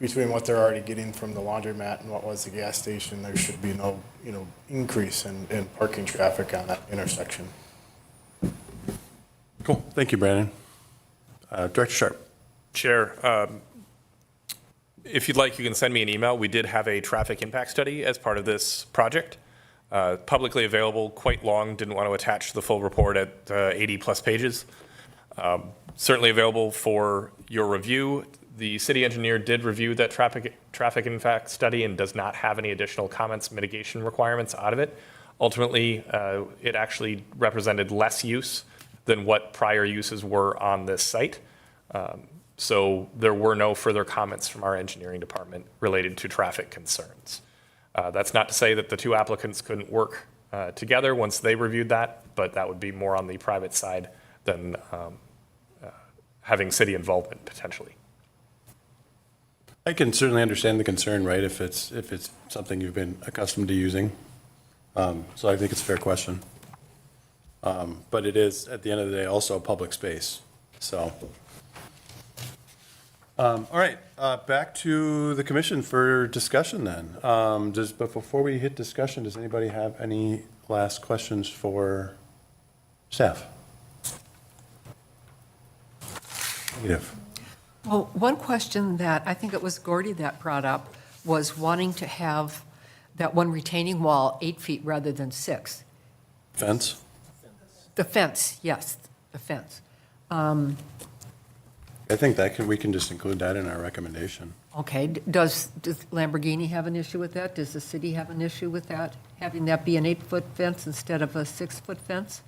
S9: between what they're already getting from the laundromat and what was the gas station, there should be no, increase in parking traffic on that intersection.
S1: Cool. Thank you, Brandon. Director Sharp.
S4: Chair, if you'd like, you can send me an email. We did have a traffic impact study as part of this project. Publicly available, quite long, didn't want to attach the full report at 80 plus pages. Certainly available for your review. The city engineer did review that traffic impact study and does not have any additional comments, mitigation requirements out of it. Ultimately, it actually represented less use than what prior uses were on this site. So there were no further comments from our engineering department related to traffic concerns. That's not to say that the two applicants couldn't work together once they reviewed that, but that would be more on the private side than having city involvement potentially.
S1: I can certainly understand the concern, right, if it's something you've been accustomed to using. So I think it's a fair question. But it is, at the end of the day, also a public space, so. All right, back to the commission for discussion then. But before we hit discussion, does anybody have any last questions for staff? Negative.
S2: Well, one question that I think it was Gordy that brought up was wanting to have that one retaining wall 8 feet rather than 6.
S1: Fence?
S2: The fence, yes, the fence.
S1: I think we can just include that in our recommendation.
S2: Okay, does Lamborghini have an issue with that? Does the city have an issue with that? Having that be an 8-foot fence instead of a 6-foot fence?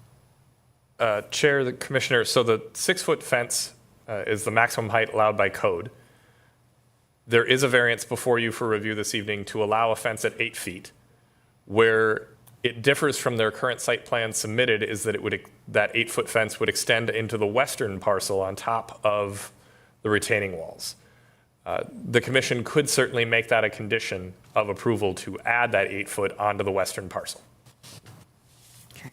S4: Chair, the commissioner, so the 6-foot fence is the maximum height allowed by code. There is a variance before you for review this evening to allow a fence at 8 feet. Where it differs from their current site plan submitted is that that 8-foot fence would extend into the western parcel on top of the retaining walls. The commission could certainly make that a condition of approval to add that 8-foot onto the western parcel.
S2: Okay.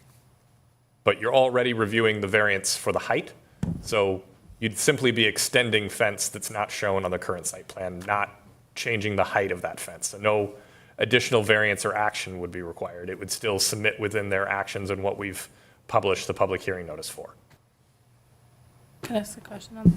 S4: But you're already reviewing the variance for the height, so you'd simply be extending fence that's not shown on the current site plan, not changing the height of that fence. So no additional variance or action would be required. It would still submit within their actions and what we've published the public hearing notice for.
S6: Can I ask a question on that?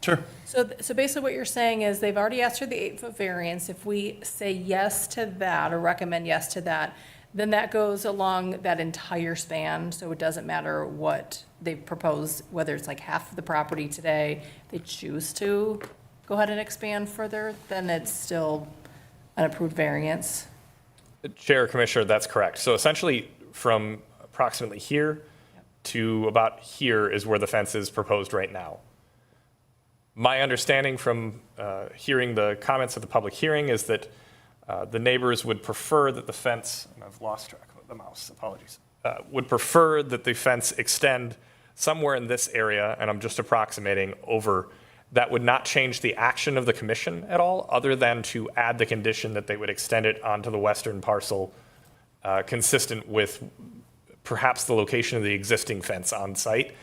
S1: Sure.
S6: So basically what you're saying is they've already asked for the 8-foot variance. If we say yes to that or recommend yes to that, then that goes along that entire span. So it doesn't matter what they propose, whether it's like half of the property today, they choose to go ahead and expand further, then it's still an approved variance.
S4: Chair, Commissioner, that's correct. So essentially, from approximately here to about here is where the fence is proposed right now. My understanding from hearing the comments at the public hearing is that the neighbors would prefer that the fence, and I've lost track of the mouse, apologies, would prefer that the fence extend somewhere in this area, and I'm just approximating over. That would not change the action of the commission at all, other than to add the condition that they would extend it onto the western parcel, consistent with perhaps the location of the existing fence on site.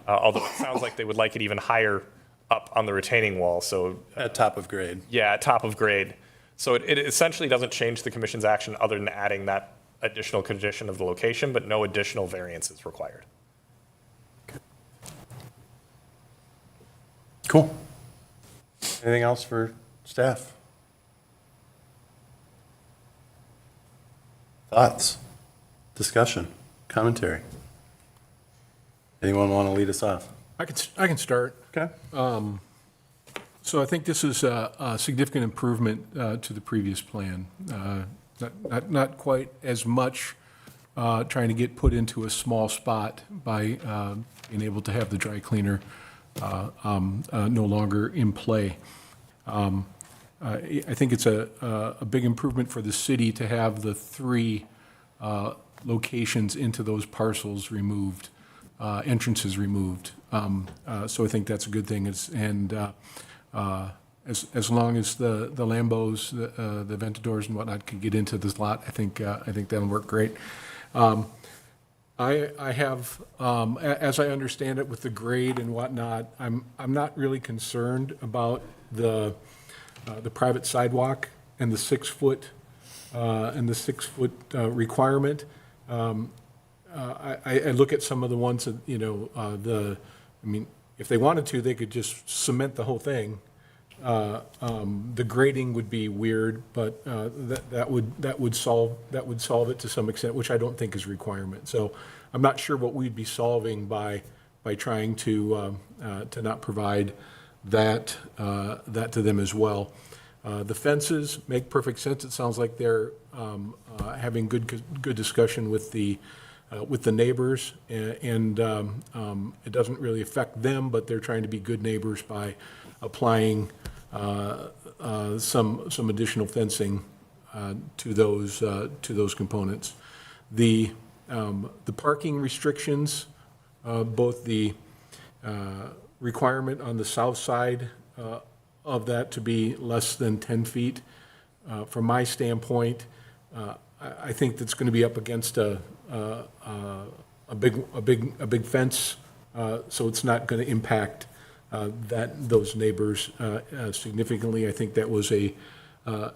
S4: Although it sounds like they would like it even higher up on the retaining wall, so.
S1: At top of grade.
S4: Yeah, at top of grade. So it essentially doesn't change the commission's action other than adding that additional condition of the location, but no additional variance is required.
S1: Cool. Anything else for staff? Thoughts, discussion, commentary? Anyone want to lead us off?
S10: I can start.
S1: Okay.
S10: So I think this is a significant improvement to the previous plan. Not quite as much trying to get put into a small spot by being able to have the dry cleaner no longer in play. I think it's a big improvement for the city to have the 3 locations into those parcels removed, entrances removed. So I think that's a good thing. As long as the Lambos, the Ventadors and whatnot can get into this lot, I think that'll work great. I have, as I understand it, with the grade and whatnot, I'm not really concerned about the private sidewalk and the 6-foot requirement. I look at some of the ones that, if they wanted to, they could just cement the whole thing. The grading would be weird, but that would solve it to some extent, which I don't think is a requirement. So I'm not sure what we'd be solving by trying to not provide that to them as well. The fences make perfect sense. It sounds like they're having good discussion with the neighbors, and it doesn't really affect them, but they're trying to be good neighbors by applying some additional fencing to those components. The parking restrictions, both the requirement on the south side of that to be less than 10 feet, from my standpoint, I think that's going to be up against a big fence, so it's not going to impact those neighbors significantly. I think that was a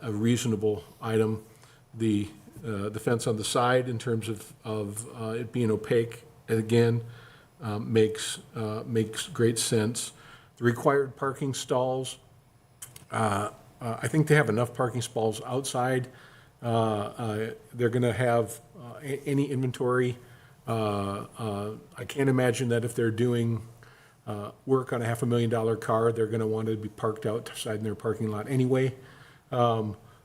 S10: reasonable item. The fence on the side, in terms of it being opaque, again, makes great sense. The required parking stalls, I think they have enough parking stalls outside. They're going to have any inventory. I can't imagine that if they're doing work on a $500,000 car, they're going to want to be parked outside in their parking lot anyway.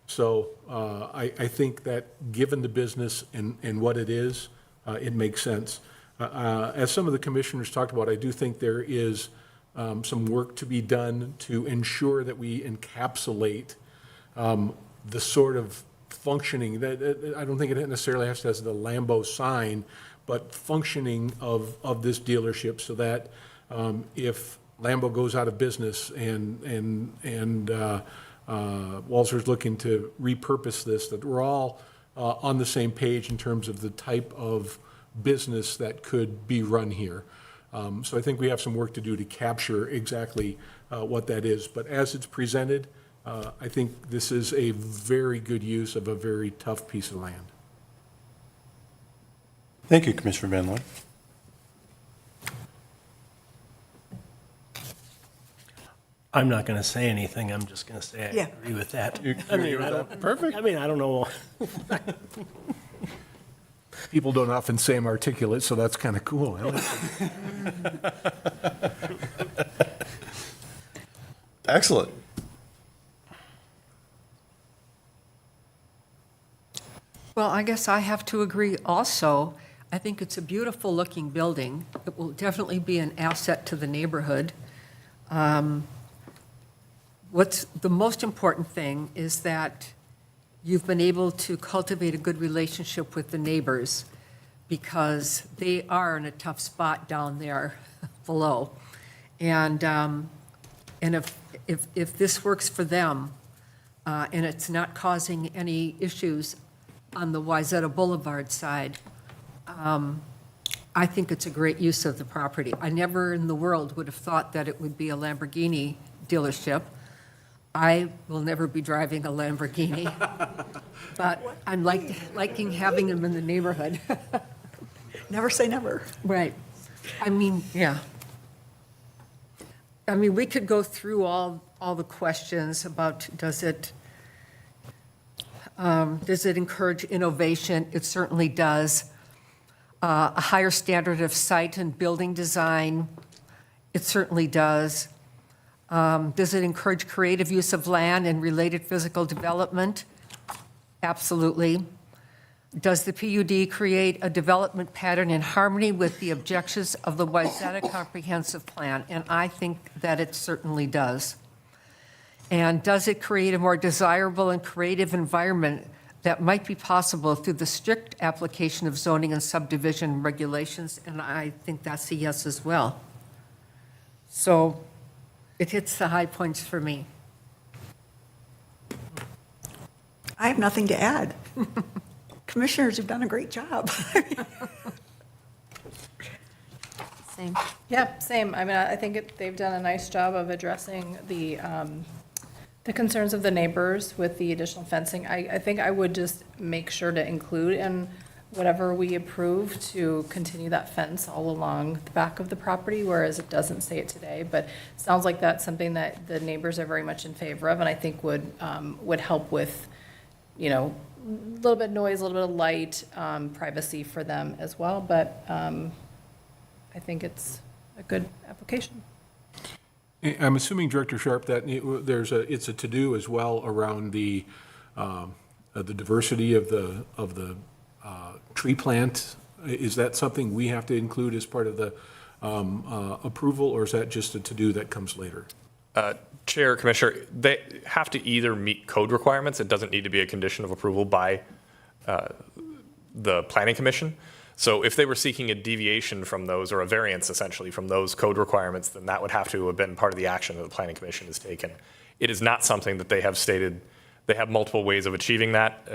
S10: So I think that given the business and what it is, it makes sense. As some of the commissioners talked about, I do think there is some work to be done to ensure that we encapsulate the sort of functioning that I don't think it necessarily has to have the Lambo sign, but functioning of this dealership, so that if Lambo goes out of business and Walser's looking to repurpose this, that we're all on the same page in terms of the type of business that could be run here. So I think we have some work to do to capture exactly what that is. But as it's presented, I think this is a very good use of a very tough piece of land.
S1: Thank you, Commissioner Van Loy.
S3: I'm not going to say anything. I'm just going to say I
S7: Yeah.
S3: agree with that.
S1: You agree with that? Perfect.
S3: I mean, I don't know.
S10: People don't often say I'm articulate, so that's kind of cool. I like it.
S1: Excellent.
S2: Well, I guess I have to agree also. I think it's a beautiful-looking building. It will definitely be an asset to the neighborhood. What's the most important thing is that you've been able to cultivate a good relationship with the neighbors, because they are in a tough spot down there below. And if this works for them, and it's not causing any issues on the Wayzata Boulevard side, I think it's a great use of the property. I never in the world would have thought that it would be a Lamborghini dealership. I will never be driving a Lamborghini, but I'm liking having them in the neighborhood.
S7: Never say never.
S2: Right. I mean, yeah. I mean, we could go through all the questions about, does it encourage innovation? It certainly does. A higher standard of site and building design? It certainly does. Does it encourage creative use of land and related physical development? Absolutely. Does the PUD create a development pattern in harmony with the objectives of the Wayzata Comprehensive Plan? And I think that it certainly does. And does it create a more desirable and creative environment that might be possible through the strict application of zoning and subdivision regulations? And I think that's a yes as well. So it hits the high points for me.
S7: I have nothing to add. Commissioners have done a great job.
S5: Same.
S6: Yeah, same. I mean, I think they've done a nice job of addressing the concerns of the neighbors with the additional fencing. I think I would just make sure to include in whatever we approve to continue that fence all along the back of the property, whereas it doesn't say it today. But it sounds like that's something that the neighbors are very much in favor of, and I think would help with, a little bit of noise, a little bit of light, privacy for them as well. But I think it's a good application.
S10: I'm assuming, Director Sharp, that it's a to-do as well around the diversity of the tree plant. Is that something we have to include as part of the approval, or is that just a to-do that comes later?
S4: Chair, Commissioner, they have to either meet code requirements. It doesn't need to be a condition of approval by the Planning Commission. So if they were seeking a deviation from those, or a variance essentially from those code requirements, then that would have to have been part of the action that the Planning Commission has taken. It is not something that they have stated. They have multiple ways of achieving that,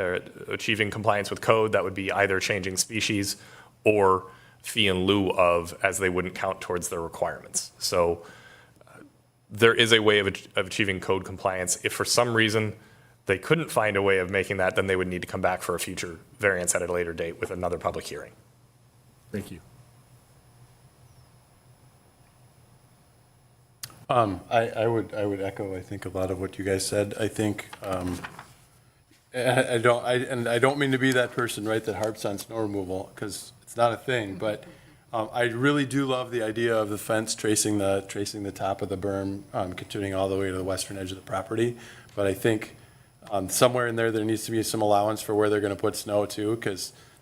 S4: achieving compliance with code. That would be either changing species or fee in lieu of, as they wouldn't count towards their requirements. So there is a way of achieving code compliance. If for some reason they couldn't find a way of making that, then they would need to come back for a future variance at a later date with another public hearing.
S10: Thank you.
S1: I would echo, I think, a lot of what you guys said. I think, I don't mean to be that person, right, that harps on snow removal, because it's not a thing, but I really do love the idea of the fence tracing the top of the berm, continuing all the way to the western edge of the property. But I think somewhere in there needs to be some allowance for where they're going to put snow too,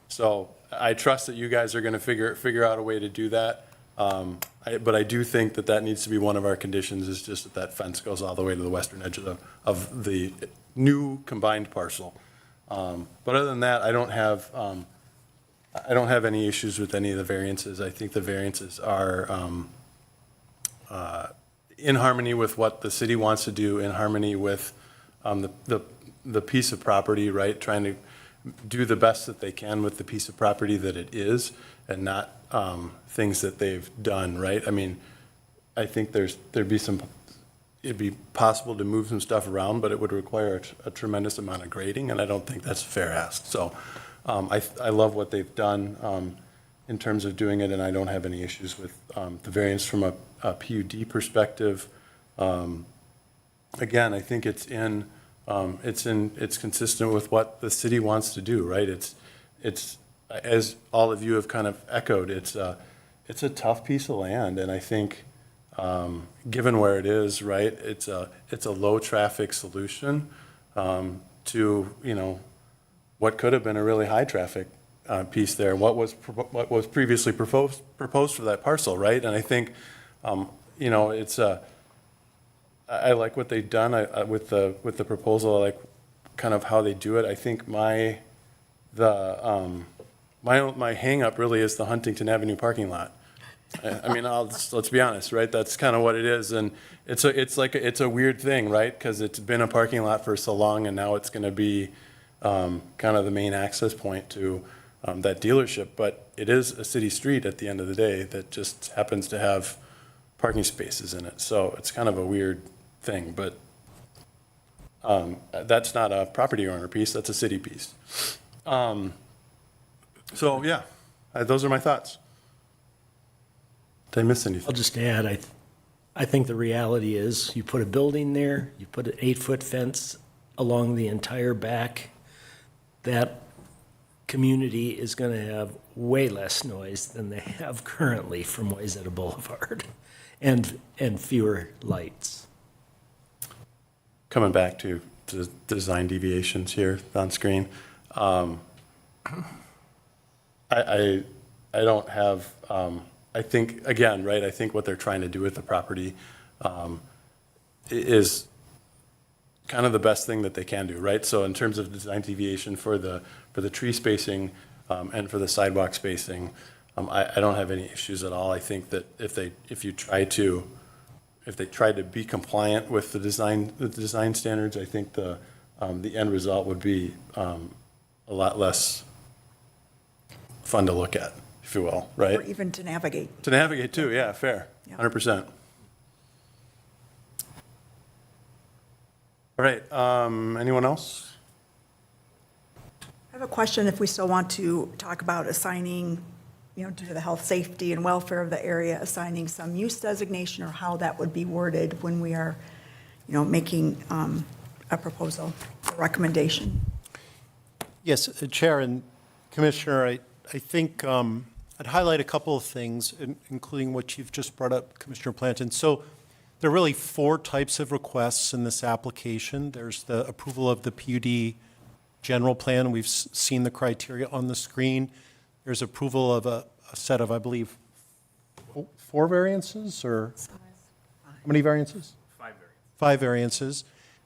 S1: so I trust that you guys are going to figure out a way to do that. But I do think that needs to be one of our conditions, is just that fence goes all the way to the western edge of the new combined parcel. But other than that, I don't have any issues with any of the variances. I think the variances are in harmony with what the city wants to do, in harmony with the piece of property, right? Trying to do the best that they can with the piece of property that it is, and not things that they've done, right? I mean, I think it'd be possible to move some stuff around, but it would require a tremendous amount of grading, and I don't think that's a fair ask. So I love what they've done in terms of doing it, and I don't have any issues with the variance from a PUD perspective. again, I think it's consistent with what the city wants to do, right? It's, as all of you have kind of echoed, it's a tough piece of land, and I think, given where it is, right, it's a low-traffic solution to, what could have been a really high-traffic piece there, what was previously proposed for that parcel, right? And I think, it's I like what they've done with the proposal. I like kind of how they do it. I think my hang up really is the Huntington Avenue parking lot. I mean, let's be honest, right? That's kind of what it is, and it's a weird thing, right? Because it's been a parking lot for so long, and now it's going to be kind of the main access point to that dealership. But it is a city street at the end of the day that just happens to have parking spaces in it. So it's kind of a weird thing, but that's not a property owner piece, that's a city piece. So yeah, those are my thoughts. Did I miss anything?
S3: I'll just add, I think the reality is you put a building there, you put an 8-foot fence along the entire back, that community is going to have way less noise than they have currently from Wayzata Boulevard, and fewer lights.
S1: Coming back to the design deviations here on screen, I don't have, I think, again, right, I think what they're trying to do with the property is kind of the best thing that they can do, right? So in terms of design deviation for the tree spacing and for the sidewalk spacing, I don't have any issues at all. I think that if they try to be compliant with the design standards, I think the end result would be a lot less fun to look at, if you will, right?
S7: Or even to navigate.
S1: To navigate too, yeah, fair,
S7: Yeah.
S1: 100%. All right, anyone else?
S7: I have a question if we still want to talk about assigning, due to the health, safety, and welfare of the area, assigning some use designation, or how that would be worded when we are, making a proposal, a recommendation.
S8: Yes, Chair and Commissioner, I think I'd highlight a couple of things, including what you've just brought up, Commissioner Planton. So there are really 4 types of requests in this application. There's the approval of the PUD general plan. We've seen the criteria on the screen. There's approval of a set of, I believe, 4 variances, or how many variances?
S4: 5 variants.
S8: 5 variances.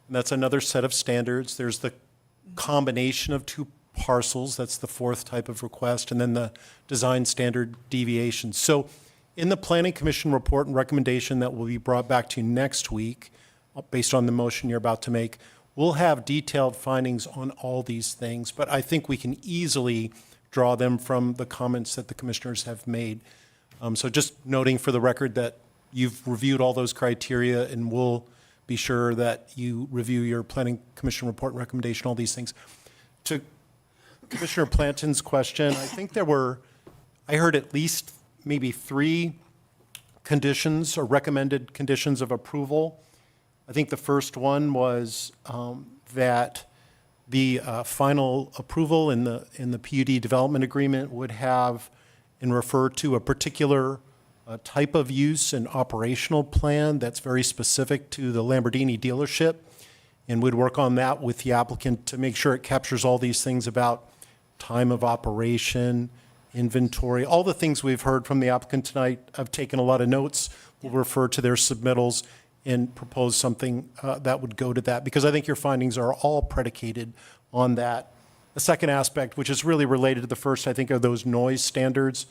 S8: And that's another set of standards. There's the combination of 2 parcels. That's the 4th type of request. And then the design standard deviation. So in the Planning Commission report and recommendation that will be brought back to you next week, based on the motion you're about to make, we'll have detailed findings on all these things. But I think we can easily draw them from the comments that the commissioners have made. So just noting for the record that you've reviewed all those criteria, and we'll be sure that you review your Planning Commission report and recommendation, all these things. To Commissioner Planton's question, I think I heard at least maybe 3 conditions or recommended conditions of approval. I think the first one was that the final approval in the PUD development agreement would have and refer to a particular type of use and operational plan that's very specific to the Lamborghini dealership, and would work on that with the applicant to make sure it captures all these things about time of operation, inventory, all the things we've heard from the applicant tonight. I've taken a lot of notes. We'll refer to their submittals and propose something that would go to that, because I think your findings are all predicated on that. The second aspect, which is really related to the first, I think, are those noise standards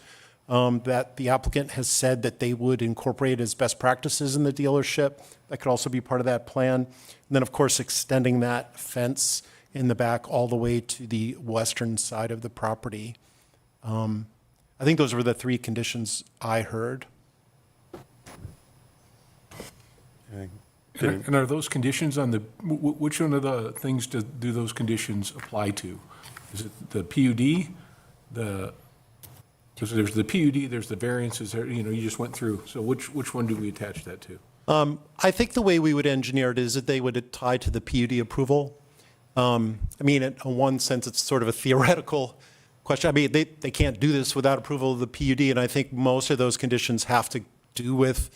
S8: that the applicant has said that they would incorporate as best practices in the dealership. That could also be part of that plan. And then, of course, extending that fence in the back all the way to the western side of the property. I think those were the 3 conditions I heard.
S10: And are those conditions on which one of the things do those conditions apply to? Is it the PUD? Because there's the PUD, there's the variances, you just went through. So which one do we attach that to?
S8: I think the way we would engineer it is that they would tie to the PUD approval. I mean, in one sense, it's sort of a theoretical question. I mean, they can't do this without approval of the PUD, and I think most of those conditions have to do with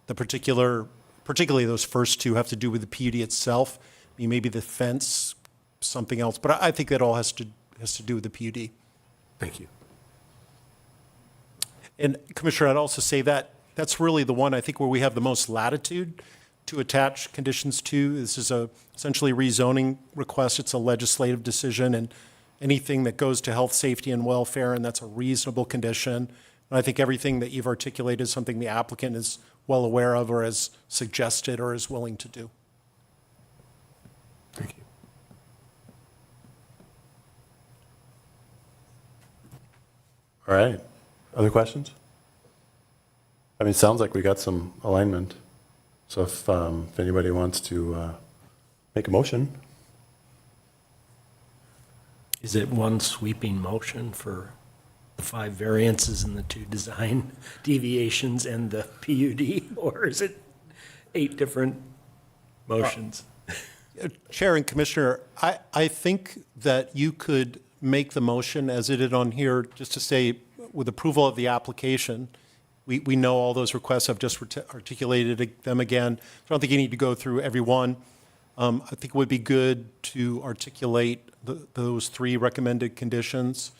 S8: the particularly those first two have to do with the PUD itself. I mean, maybe the fence, something else, but I think that all has to do with the PUD.
S10: Thank you.
S8: And Commissioner, I'd also say that that's really the one I think where we have the most latitude to attach conditions to. This is essentially rezoning request. It's a legislative decision, and anything that goes to health, safety, and welfare, and that's a reasonable condition. And I think everything that you've articulated is something the applicant is well aware of or has suggested or is willing to do.
S10: Thank you.
S1: All right. Other questions? I mean, it sounds like we got some alignment. So if anybody wants to make a motion.
S3: Is it one sweeping motion for the 5 variances and the 2 design deviations and the PUD, or is it 8 different motions?
S8: Chair and Commissioner, I think that you could make the motion as it is on here, just to say, with approval of the application, we know all those requests. I've just articulated them again. So I don't think you need to go through every one. I think it would be good to articulate those 3 recommended conditions.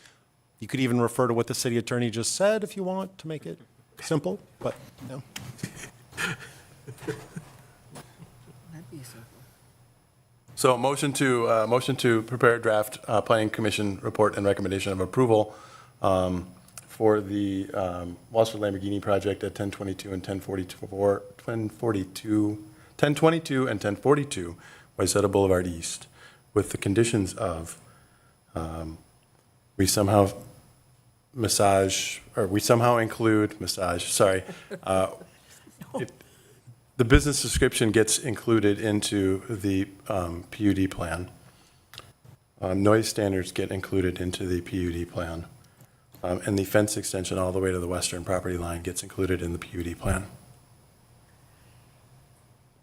S8: You could even refer to what the city attorney just said if you want to make it simple, but no.
S2: That'd be simple.
S1: So motion to prepare a draft planning commission report and recommendation of approval for the Walser Lamborghini project at 1022 and 1022 and 1042 Wayzata Boulevard East, with the conditions of we somehow include the business description gets included into the PUD plan. Noise standards get included into the PUD plan. And the fence extension all the way to the western property line gets included in the PUD plan.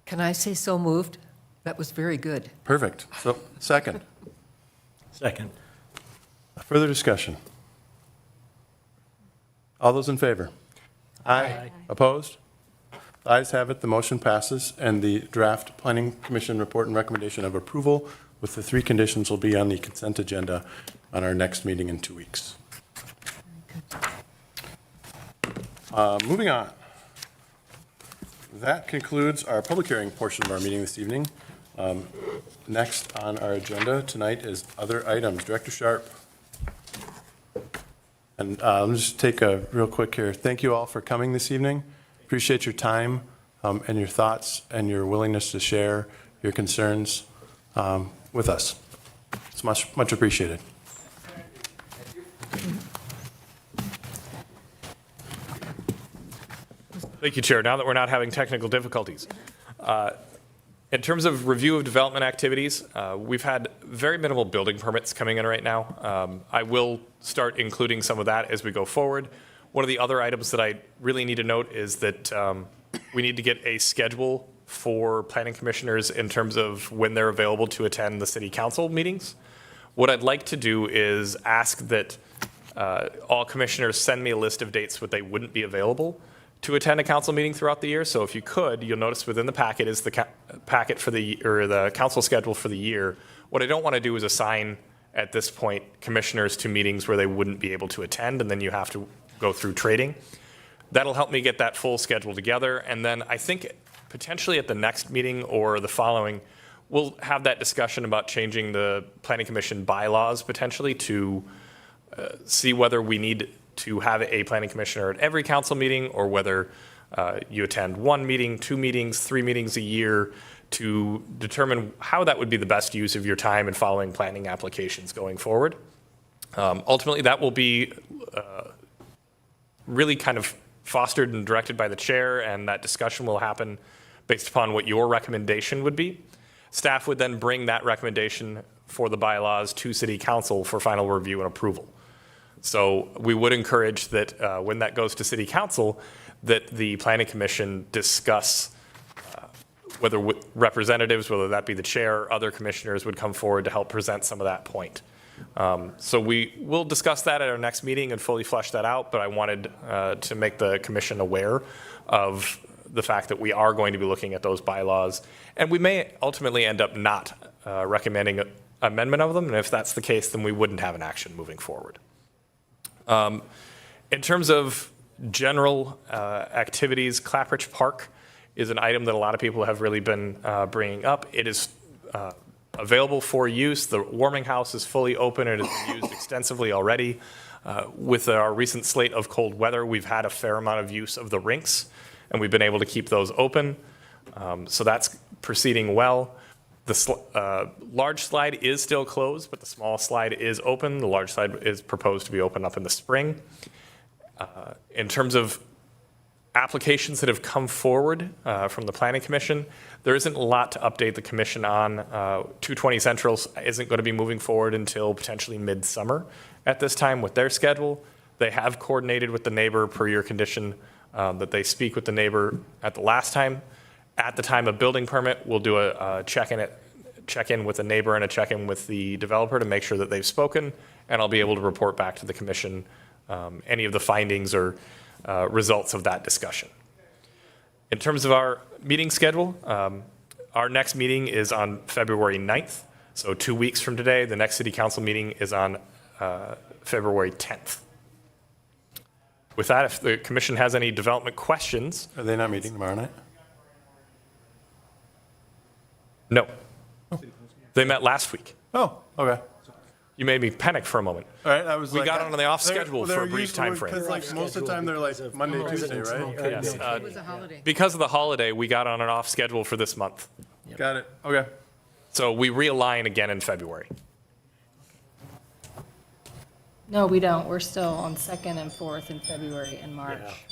S2: Can I say so moved? That was very good.
S1: Perfect. So, second.
S3: Second.
S1: Further discussion? All those in favor? Aye. Opposed? The ayes have it, the motion passes, and the draft planning commission report and recommendation of approval with the 3 conditions will be on the consent agenda on our next meeting in 2 weeks. Moving on. That concludes our public hearing portion of our meeting this evening. Next on our agenda tonight is other items. Director Sharp. And let me just take a real quick here. Thank you all for coming this evening. Appreciate your time and your thoughts and your willingness to share your concerns with us. It's much appreciated.
S4: Thank you, Chair. Now that we're not having technical difficulties. In terms of review of development activities, we've had very minimal building permits coming in right now. I will start including some of that as we go forward. One of the other items that I really need to note is that we need to get a schedule for planning commissioners in terms of when they're available to attend the city council meetings. What I'd like to do is ask that all commissioners send me a list of dates when they wouldn't be available to attend a council meeting throughout the year. So if you could, you'll notice within the packet is the packet for the council schedule for the year. What I don't want to do is assign at this point commissioners to meetings where they wouldn't be able to attend, and then you have to go through trading. That'll help me get that full schedule together, and then I think potentially at the next meeting or the following, we'll have that discussion about changing the planning commission bylaws potentially to see whether we need to have a planning commissioner at every council meeting, or whether you attend 1 meeting, 2 meetings, 3 meetings a year, to determine how that would be the best use of your time in following planning applications going forward. Ultimately, that will be really kind of fostered and directed by the chair, and that discussion will happen based upon what your recommendation would be. Staff would then bring that recommendation for the bylaws to city council for final review and approval. So we would encourage that when that goes to city council, that the planning commission discuss whether representatives, whether that be the chair, or other commissioners would come forward to help present some of that point. So we will discuss that at our next meeting and fully flesh that out, but I wanted to make the commission aware of the fact that we are going to be looking at those bylaws, and we may ultimately end up not recommending amendment of them, and if that's the case, then we wouldn't have an action moving forward. In terms of general activities, Clapperidge Park is an item that a lot of people have really been bringing up. It is available for use. The warming house is fully open. It has been used extensively already. With our recent slate of cold weather, we've had a fair amount of use of the rinks, and we've been able to keep those open. So that's proceeding well. The large slide is still closed, but the small slide is open. The large slide is proposed to be open up in the spring. In terms of applications that have come forward from the Planning Commission, there isn't a lot to update the commission on. 220 Central isn't going to be moving forward until potentially midsummer at this time with their schedule. They have coordinated with the neighbor per your condition that they speak with the neighbor at the last time. At the time of building permit, we'll do a check-in with the neighbor and a check-in with the developer to make sure that they've spoken, and I'll be able to report back to the commission any of the findings or results of that discussion. In terms of our meeting schedule, our next meeting is on February 9th, so 2 weeks from today. The next city council meeting is on February 10th. With that, if the commission has any development questions.
S1: Are they not meeting tomorrow night?
S4: No. They met last week.
S1: Oh, okay.
S4: You made me panic for a moment.
S1: All right, I was
S4: We
S1: like.
S4: got on the off schedule for a brief
S1: usually-
S4: time frame.
S1: Because like most of the time, they're like Monday, Tuesday, right?
S4: Yes.
S2: It was a holiday.
S4: Because of the holiday, we got on an off schedule for this month.
S1: Got it, okay.
S4: So we realign again in February.
S6: No, we don't. We're still on 2nd and 4th in February and March.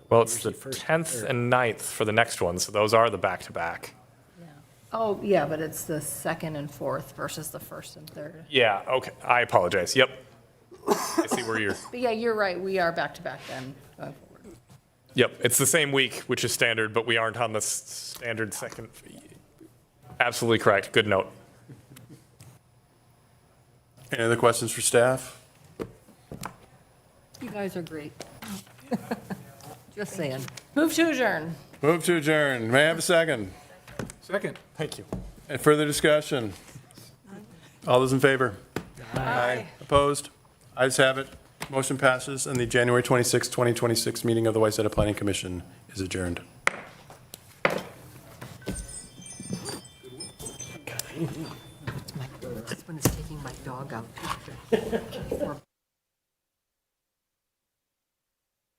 S4: Well, it's the 10th and 9th for the next one, so those are the back-to-back.
S6: Oh, yeah, but it's the 2nd and 4th versus the 1st and 3rd.
S4: Yeah, okay, I apologize, yep. I see where you're,
S6: But yeah, you're right. We are back to back then going forward.
S4: yep, it's the same week, which is standard, but we aren't on the standard second. Absolutely correct, good note.
S1: Any other questions for staff?
S2: You guys are great. Just saying.
S6: Move to adjourn.
S1: Move to adjourn. May I have a second?
S10: Second. Thank you.
S1: And further discussion? All those in favor?
S6: Aye.
S1: Opposed? Ayes have it. Motion passes, and the January 26, 2026 meeting of the Wayzata Planning Commission is adjourned.
S2: My husband is taking my dog out.